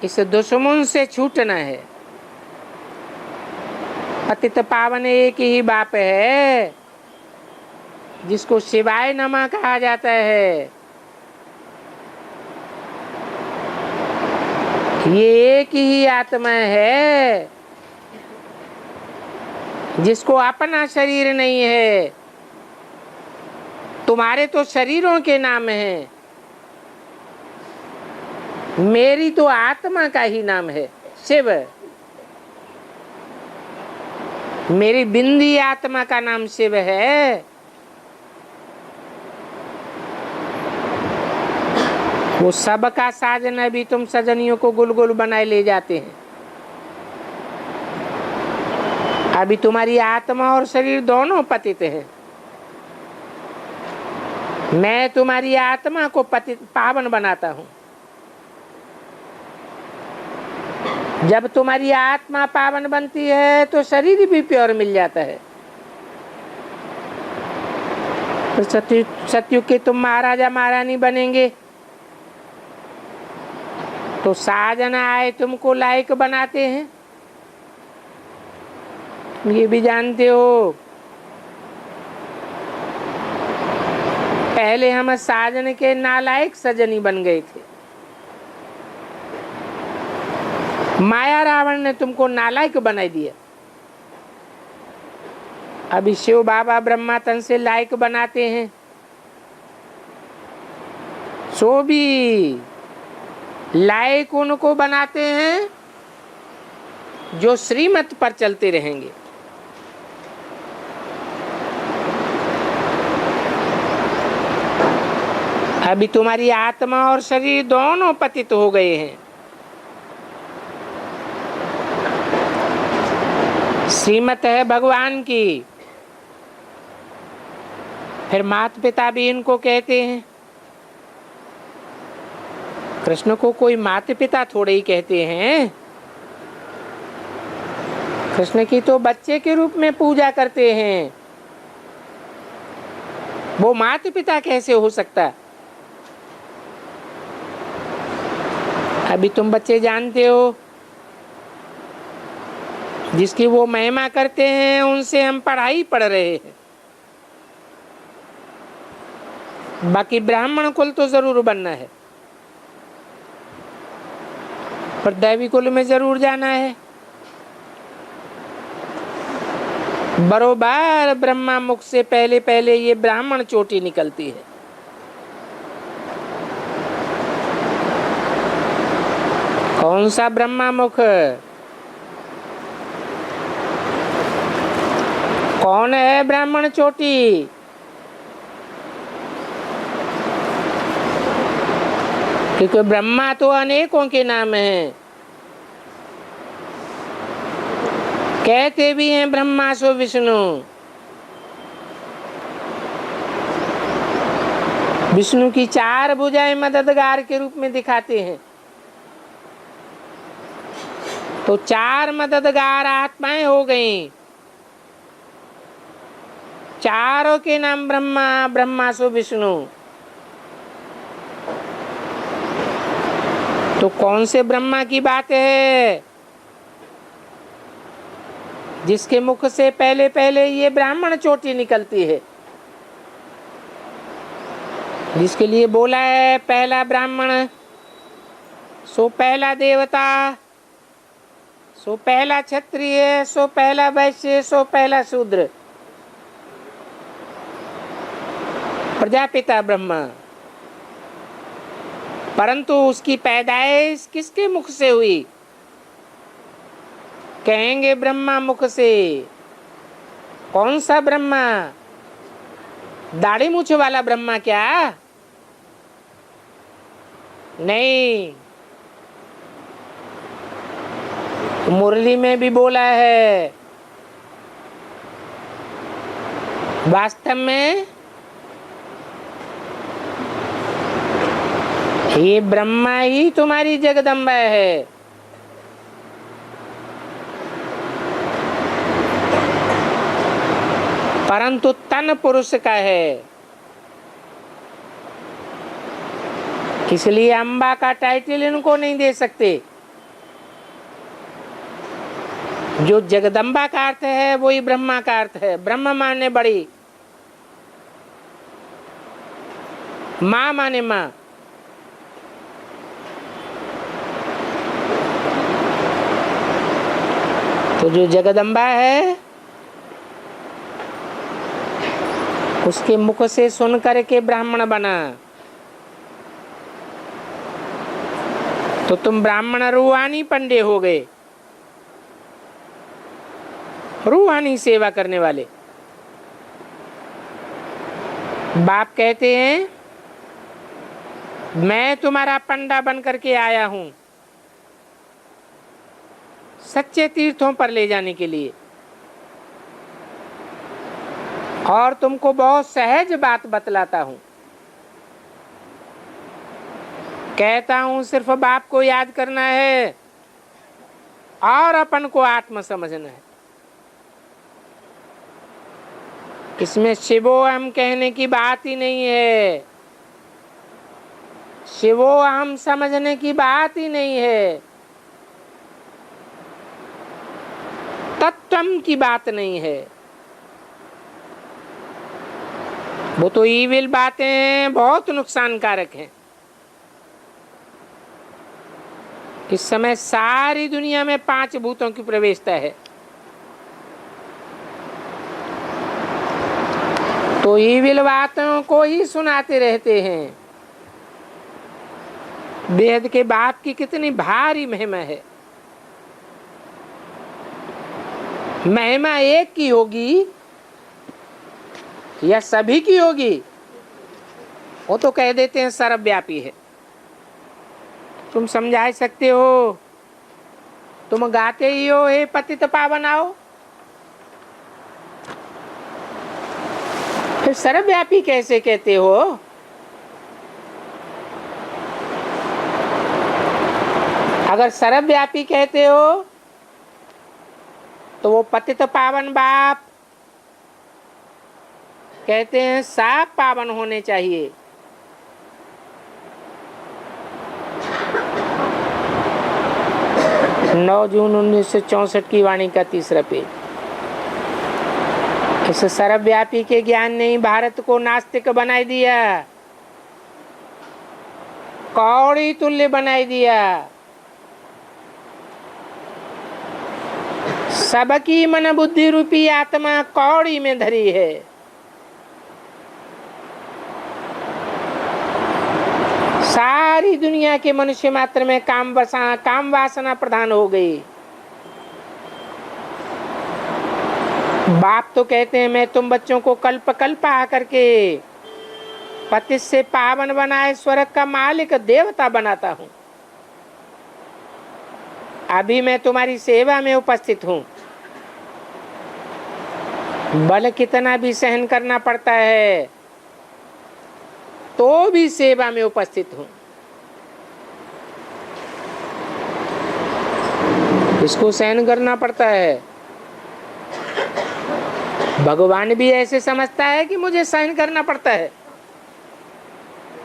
इस दुश्मन से छूटना है। पतित पावन एक ही बाप है जिसको शिवाय नमः कहा जाता है। ये एक ही आत्मा है जिसको अपना शरीर नहीं है। तुम्हारे तो शरीरों के नाम हैं, मेरी तो आत्मा का ही नाम है शिव। मेरी बिंदी आत्मा का नाम शिव है। वो सबका साजन अभी तुम सजनियों को गुल गुल बनाए ले जाते हैं। अभी तुम्हारी आत्मा और शरीर दोनों पतित हैं। मैं तुम्हारी आत्मा को पतित पावन बनाता हूं। जब तुम्हारी आत्मा पावन बनती है तो शरीर भी प्योर मिल जाता है। तो सतयुग के तुम महाराजा महारानी बनेंगे तो साजन आए तुमको लायक बनाते हैं। ये भी जानते हो पहले हम साजन के नालायक सजनी बन गए थे। माया रावण ने तुमको नालायक बना दिया। अभी शिव बाबा ब्रह्मा तन से लायक बनाते हैं। सो भी लायक उनको बनाते हैं जो श्रीमत पर चलते रहेंगे। अभी तुम्हारी आत्मा और शरीर दोनों पतित हो गए हैं। श्रीमत है भगवान की। फिर माता पिता भी इनको कहते हैं। कृष्ण को कोई माता पिता थोड़े ही कहते हैं। कृष्ण की तो बच्चे के रूप में पूजा करते हैं। वो माता पिता कैसे हो सकता? अभी तुम बच्चे जानते हो जिसकी वो महिमा करते हैं उनसे हम पढ़ाई पढ़ रहे हैं। बाकी ब्राह्मण कुल तो जरूर बनना है, पर दैवी कुल में जरूर जाना है। बरोबर ब्रह्मा मुख से पहले पहले ये ब्राह्मण चोटी निकलती है। कौन सा ब्रह्मा मुख? कौन है ब्राह्मण चोटी? क्योंकि ब्रह्मा तो अनेकों के नाम हैं। कहते भी हैं ब्रह्मा सो विष्णु। विष्णु की 4 भुजाएं मददगार के रूप में दिखाते हैं। तो 4 मददगार आत्माएं हो गईं। चारों के नाम ब्रह्मा, ब्रह्मा सो विष्णु। तो कौन से ब्रह्मा की बात है जिसके मुख से पहले पहले ये ब्राह्मण चोटी निकलती है, जिसके लिए बोला है पहला ब्राह्मण सो पहला देवता, सो पहला क्षत्रिय, सो पहला वैश्य, सो पहला शूद्र। प्रजापिता ब्रह्मा। परंतु उसकी पैदाइश किसके मुख से हुई? कहेंगे ब्रह्मा मुख से। कौन सा ब्रह्मा? दाढ़ी मूछ वाला ब्रह्मा क्या? नहीं, मुरली में भी बोला है। वास्तव में ये ब्रह्मा ही तुम्हारी जगदम्बा है। परंतु तन पुरुष का है, इसलिए अम्बा का टाइटल इनको नहीं दे सकते। जो जगदम्बा का अर्थ है वही ब्रह्मा का अर्थ है। ब्रह्म माने बड़ी, माँ माने माँ। तो जो जगदम्बा है उसके मुख से सुन करके ब्राह्मण बना, तो तुम ब्राह्मण रूहानी पंडे हो गए, रूहानी सेवा करने वाले। बाप कहते हैं मैं तुम्हारा पंडा बन करके आया हूं सच्चे तीर्थों पर ले जाने के लिए, और तुमको बहुत सहज बात बतलाता हूं। कहता हूं सिर्फ बाप को याद करना है और अपन को आत्म समझना है। इसमें शिवो हम कहने की बात ही नहीं है, शिवो हम समझने की बात ही नहीं है, तत्वम की बात नहीं है। वो तो ईविल बातें बहुत नुकसानकारक हैं। इस समय सारी दुनिया में 5 भूतों की प्रवेशता है, तो ईविल बातों को ही सुनाते रहते हैं। वेद के बाप की कितनी भारी महिमा है। महिमा एक की होगी या सभी की होगी, वो तो कह देते हैं सर्वव्यापी है। तुम समझा सकते हो, तुम गाते ही हो हे पतित पावन आओ, फिर सर्वव्यापी कैसे कहते हो? अगर सर्वव्यापी कहते हो तो वो पतित पावन बाप कहते हैं साफ पावन होने चाहिए। नौ जून 1964 की वाणी का 3रा पेज। इस सर्वव्यापी के ज्ञान ने ही भारत को नास्तिक बनाई दिया, कौड़ी तुल्य बनाई दिया। सबकी मन बुद्धि रूपी आत्मा कौड़ी में धरी है। सारी दुनिया के मनुष्य मात्र में काम वासना प्रधान हो गई। बाप तो कहते हैं मैं तुम बच्चों को कल्प कल्प आकर के पति से पावन बनाए स्वर्ग का मालिक देवता बनाता हूं। अभी मैं तुम्हारी सेवा में उपस्थित हूं। बल कितना भी सहन करना पड़ता है तो भी सेवा में उपस्थित हूं। इसको सहन करना पड़ता है। भगवान भी ऐसे समझता है कि मुझे सहन करना पड़ता है,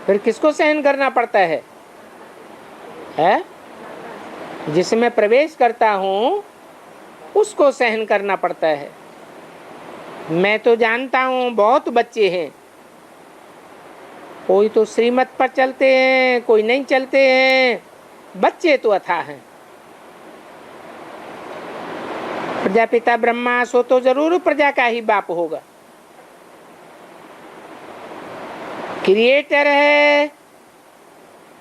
फिर किसको सहन करना पड़ता है? जिसमें प्रवेश करता हूं उसको सहन करना पड़ता है। मैं तो जानता हूं बहुत बच्चे हैं, कोई तो श्रीमत पर चलते हैं, कोई नहीं चलते हैं। बच्चे तो अथाह हैं। प्रजापिता ब्रह्मा सो तो जरूर प्रजा का ही बाप होगा। क्रिएटर है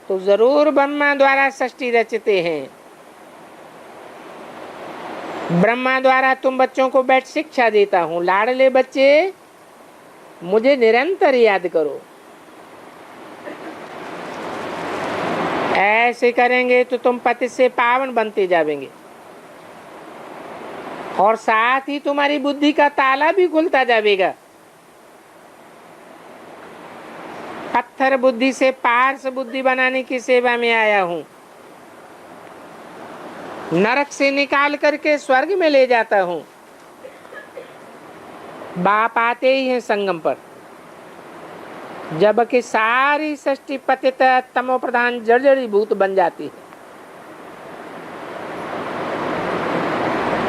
तो जरूर ब्रह्मा द्वारा सृष्टि रचते हैं। ब्रह्मा द्वारा तुम बच्चों को बैठ शिक्षा देता हूं। लाडले बच्चे मुझे निरंतर याद करो। ऐसे करेंगे तो तुम पतित से पावन बनते जाएंगे और साथ ही तुम्हारी बुद्धि का ताला भी खुलता जाएगा। पत्थर बुद्धि से पारस बुद्धि बनाने की सेवा में आया हूं। नरक से निकाल करके स्वर्ग में ले जाता हूं। बाप आते ही हैं संगम पर, जबकि सारी सृष्टि पतित तमो प्रधान जर्जरी भूत बन जाती है।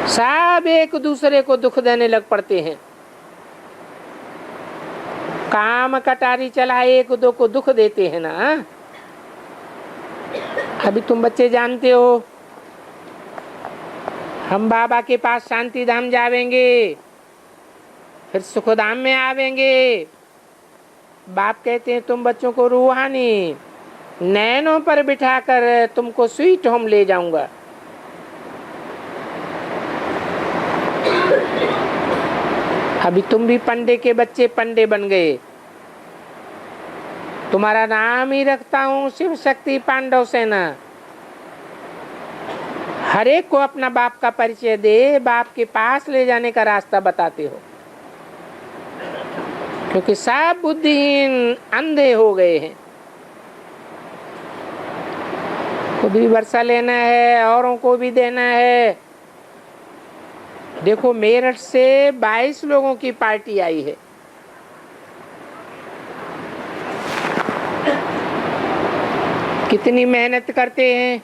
सब एक दूसरे को दुख देने लग पड़ते हैं। काम कटारी चला एक दो को दुख देते हैं ना। अभी तुम बच्चे जानते हो, हम बाबा के पास शांति धाम जावेंगे, फिर सुखधाम में आवेंगे। बाप कहते हैं तुम बच्चों को रूहानी नैनों पर बिठाकर तुमको स्वीट होम ले जाऊंगा। अभी तुम भी पंडे के बच्चे पंडे बन गए। तुम्हारा नाम ही रखता हूं शिव शक्ति पांडव सेना। हर एक को अपना बाप का परिचय दे, बाप के पास ले जाने का रास्ता बताते हो, क्योंकि सब बुद्धिहीन अंधे हो गए हैं। खुद भी वर्षा लेना है, औरों को भी देना है। देखो मेरठ से 22 लोगों की पार्टी आई है। कितनी मेहनत करते हैं।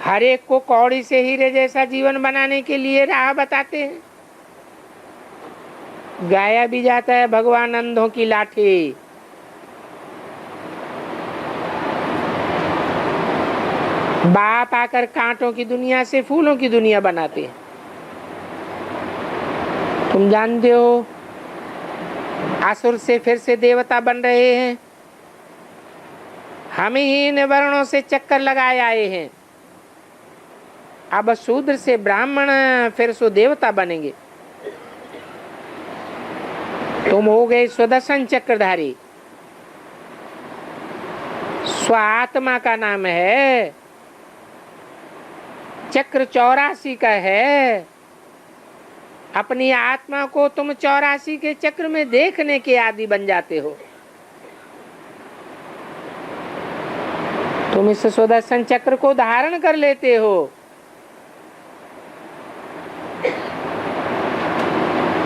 हर एक को कौड़ी से हीरे जैसा जीवन बनाने के लिए राह बताते हैं। गाया भी जाता है भगवान अंधों की लाठी। बाप आकर कांटों की दुनिया से फूलों की दुनिया बनाते हैं। तुम जानते हो असुर से फिर से देवता बन रहे हैं। हम ही इन वर्णों से चक्कर लगाए आए हैं। अब शूद्र से ब्राह्मण फिर सो देवता बनेंगे। तुम हो गए स्वदर्शन चक्रधारी। स्वात्मा का नाम है, चक्र 84 का है। अपनी आत्मा को तुम 84 के चक्र में देखने के आदि बन जाते हो। तुम इस सुदर्शन चक्र को धारण कर लेते हो।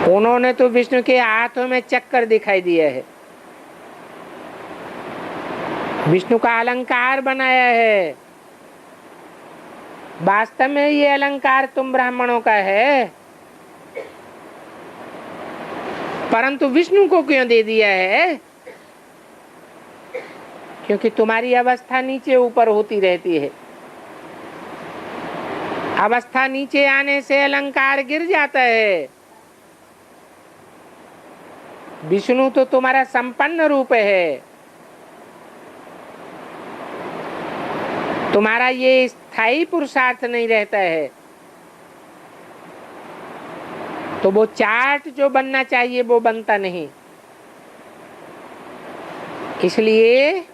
उन्होंने तो विष्णु के हाथों में चक्कर दिखाई दिया है, विष्णु का अलंकार बनाया है। वास्तव में ये अलंकार तुम ब्राह्मणों का है, परंतु विष्णु को क्यों दे दिया है? क्योंकि तुम्हारी अवस्था नीचे ऊपर होती रहती है। अवस्था नीचे आने से अलंकार गिर जाता है। विष्णु तो तुम्हारा संपन्न रूप है। तुम्हारा ये स्थायी पुरुषार्थ नहीं रहता है, तो वो चार्ट जो बनना चाहिए वो बनता नहीं। इसलिए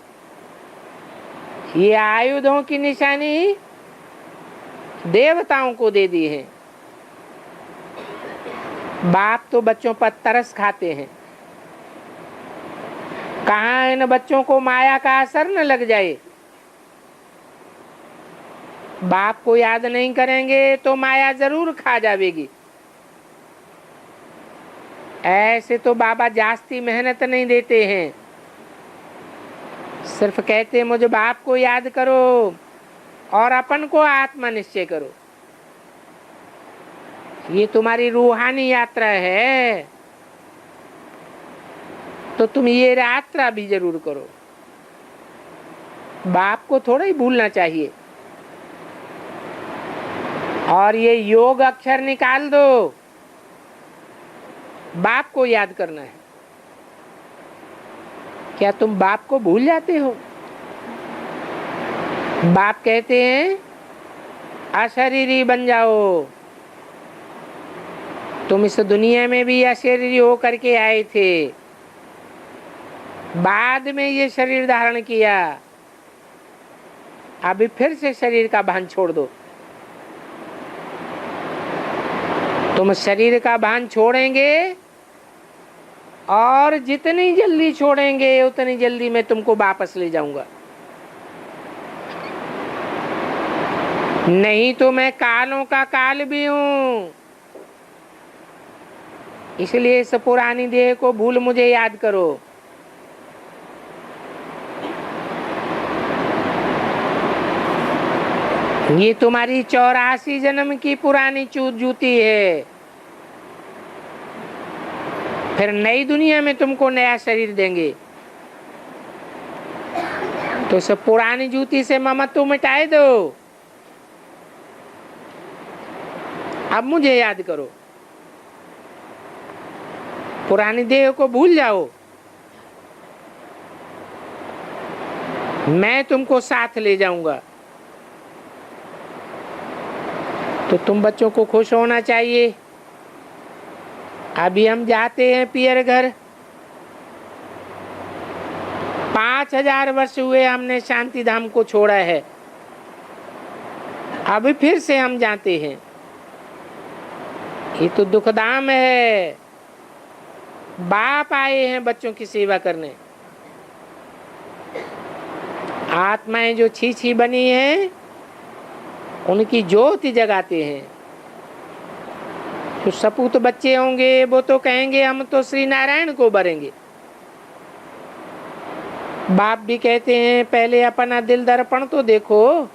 ये आयुधों की निशानी देवताओं को दे दी है। बाप तो बच्चों पर तरस खाते हैं। कहाँ इन बच्चों को माया का असर न लग जाए। बाप को याद नहीं करेंगे तो माया जरूर खा जाएगी। ऐसे तो बाबा जास्ती मेहनत नहीं देते हैं, सिर्फ कहते मुझे बाप को याद करो और अपन को आत्मा निश्चय करो। ये तुम्हारी रूहानी यात्रा है, तो तुम ये यात्रा भी जरूर करो। बाप को थोड़ा ही भूलना चाहिए। और ये योग अक्षर निकाल दो, बाप को याद करना है। क्या तुम बाप को भूल जाते हो? बाप कहते हैं अशरीरी बन जाओ। तुम इस दुनिया में भी अशरीरी होकर के आए थे, बाद में ये शरीर धारण किया, अभी फिर से शरीर का भान छोड़ दो। तुम शरीर का भान छोड़ेंगे और जितनी जल्दी छोड़ेंगे उतनी जल्दी मैं तुमको वापस ले जाऊंगा। नहीं तो मैं कालों का काल भी हूं, इसलिए इस पुरानी देह को भूल मुझे याद करो। ये तुम्हारी 84 जन्म की पुरानी जूती है। फिर नई दुनिया में तुमको नया शरीर देंगे, तो इस पुरानी जूती से ममत्व मिटाए दो। अब मुझे याद करो, पुरानी देह को भूल जाओ, मैं तुमको साथ ले जाऊंगा। तो तुम बच्चों को खुश होना चाहिए। अभी हम जाते हैं पियर घर। 5000 वर्ष हुए हमने शांति धाम को छोड़ा है, अभी फिर से हम जाते हैं। ये तो दुखधाम है। बाप आए हैं बच्चों की सेवा करने। आत्माएं जो छी बनी हैं उनकी ज्योति जगाते हैं। तो सपूत बच्चे होंगे वो तो कहेंगे हम तो श्री नारायण को भरेंगे। बाप भी कहते हैं पहले अपना दिल दर्पण तो देखो,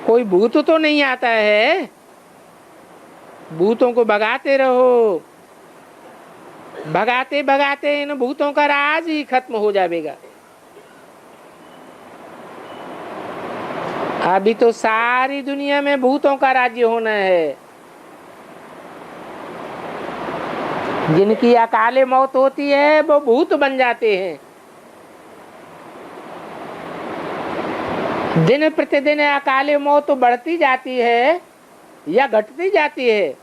कोई भूत तो नहीं आता है। भूतों को भगाते रहो, भगाते भगाते इन भूतों का राज ही खत्म हो जाएगा। अभी तो सारी दुनिया में भूतों का राज्य होना है। जिनकी अकाले मौत होती है वो भूत बन जाते हैं। दिन प्रतिदिन अकाले मौत बढ़ती जाती है या घटती जाती है।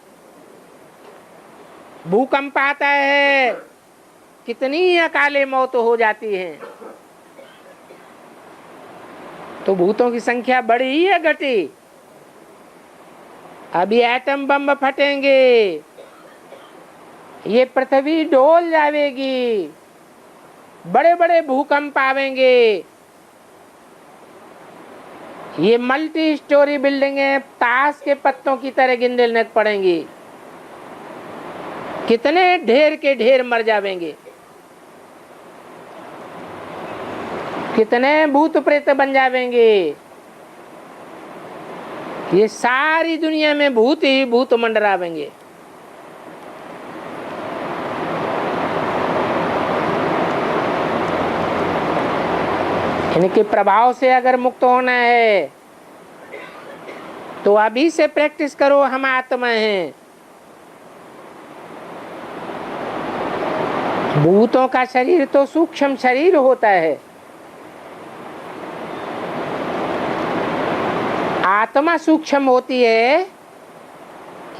भूकंप आता है, कितनी अकाले मौत हो जाती है। तो भूतों की संख्या बढ़ी या घटी? अभी एटम बम फटेंगे, ये पृथ्वी डोल जाएगी, बड़े बड़े भूकंप आवेंगे। ये मल्टी स्टोरी बिल्डिंगें ताश के पत्तों की तरह गिनने पड़ेंगी। कितने ढेर के ढेर मर जावेंगे, कितने भूत प्रेत बन जावेंगे। ये सारी दुनिया में भूत ही भूत मंडरावेंगे। इनके प्रभाव से अगर मुक्त होना है तो अभी से प्रैक्टिस करो। हम आत्मा हैं। भूतों का शरीर तो सूक्ष्म शरीर होता है, आत्मा सूक्ष्म होती है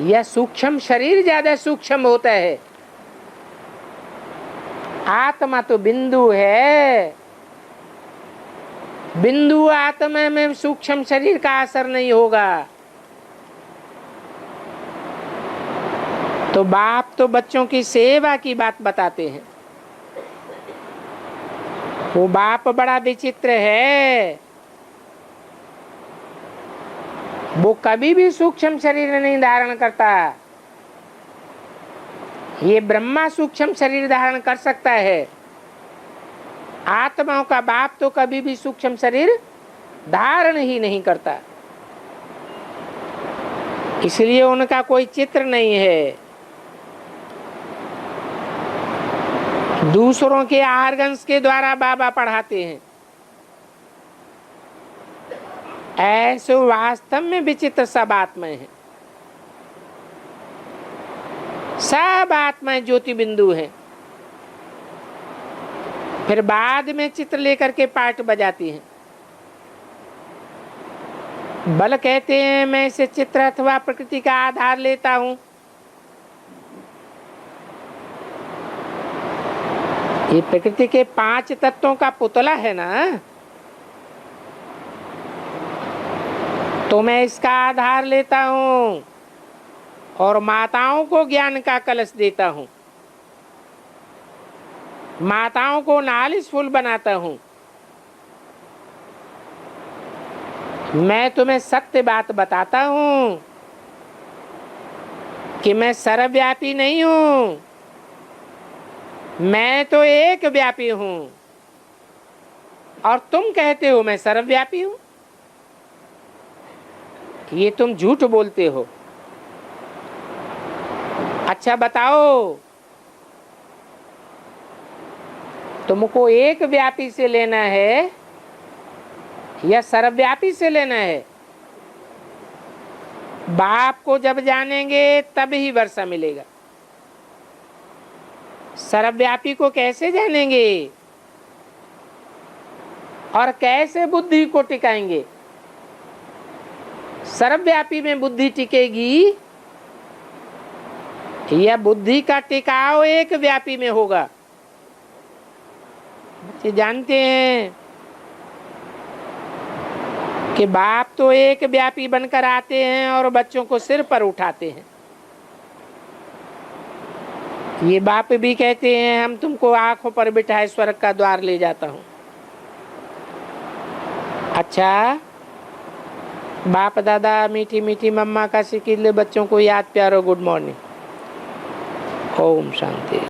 या सूक्ष्म शरीर ज्यादा सूक्ष्म होता है? आत्मा तो बिंदु है। बिंदु आत्मा में सूक्ष्म शरीर का असर नहीं होगा। तो बाप तो बच्चों की सेवा की बात बताते हैं। वो बाप बड़ा विचित्र है। वो कभी भी सूक्ष्म शरीर नहीं धारण करता। ये ब्रह्मा सूक्ष्म शरीर धारण कर सकता है। आत्माओं का बाप तो कभी भी सूक्ष्म शरीर धारण ही नहीं करता, इसलिए उनका कोई चित्र नहीं है। दूसरों के आर्गन्स के द्वारा बाबा पढ़ाते हैं। ऐसे वास्तव में विचित्र सब आत्माएं हैं। सब आत्माएं ज्योति बिंदु हैं। फिर बाद में चित्र लेकर के पाठ बजाती हैं। बल कहते हैं मैं इसे चित्र अथवा प्रकृति का आधार लेता हूं, ये प्रकृति के 5 तत्वों का पुतला है ना, तो मैं इसका आधार लेता हूं और माताओं को ज्ञान का कलश देता हूं, माताओं को नालिश फूल बनाता हूं। मैं तुम्हें सत्य बात बताता हूं कि मैं सर्वव्यापी नहीं हूं, मैं तो एक व्यापी हूं, और तुम कहते हो मैं सर्वव्यापी हूं। ये तुम झूठ बोलते हो। अच्छा बताओ, तुमको एक व्यापी से लेना है या सर्वव्यापी से लेना है? बाप को जब जानेंगे तब ही वर्षा मिलेगा। सर्वव्यापी को कैसे जानेंगे और कैसे बुद्धि को टिकाएंगे? सर्वव्यापी में बुद्धि टिकेगी या बुद्धि का टिकाव एक व्यापी में होगा? बच्चे जानते हैं कि बाप तो एक व्यापी बनकर आते हैं और बच्चों को सिर पर उठाते हैं। ये बाप भी कहते हैं हम तुमको आंखों पर बिठाए स्वर्ग का द्वार ले जाता हूं। अच्छा, बाप दादा मीठी मीठी मम्मा का सिकिले बच्चों को याद प्यारो गुड मॉर्निंग। ओम शांति।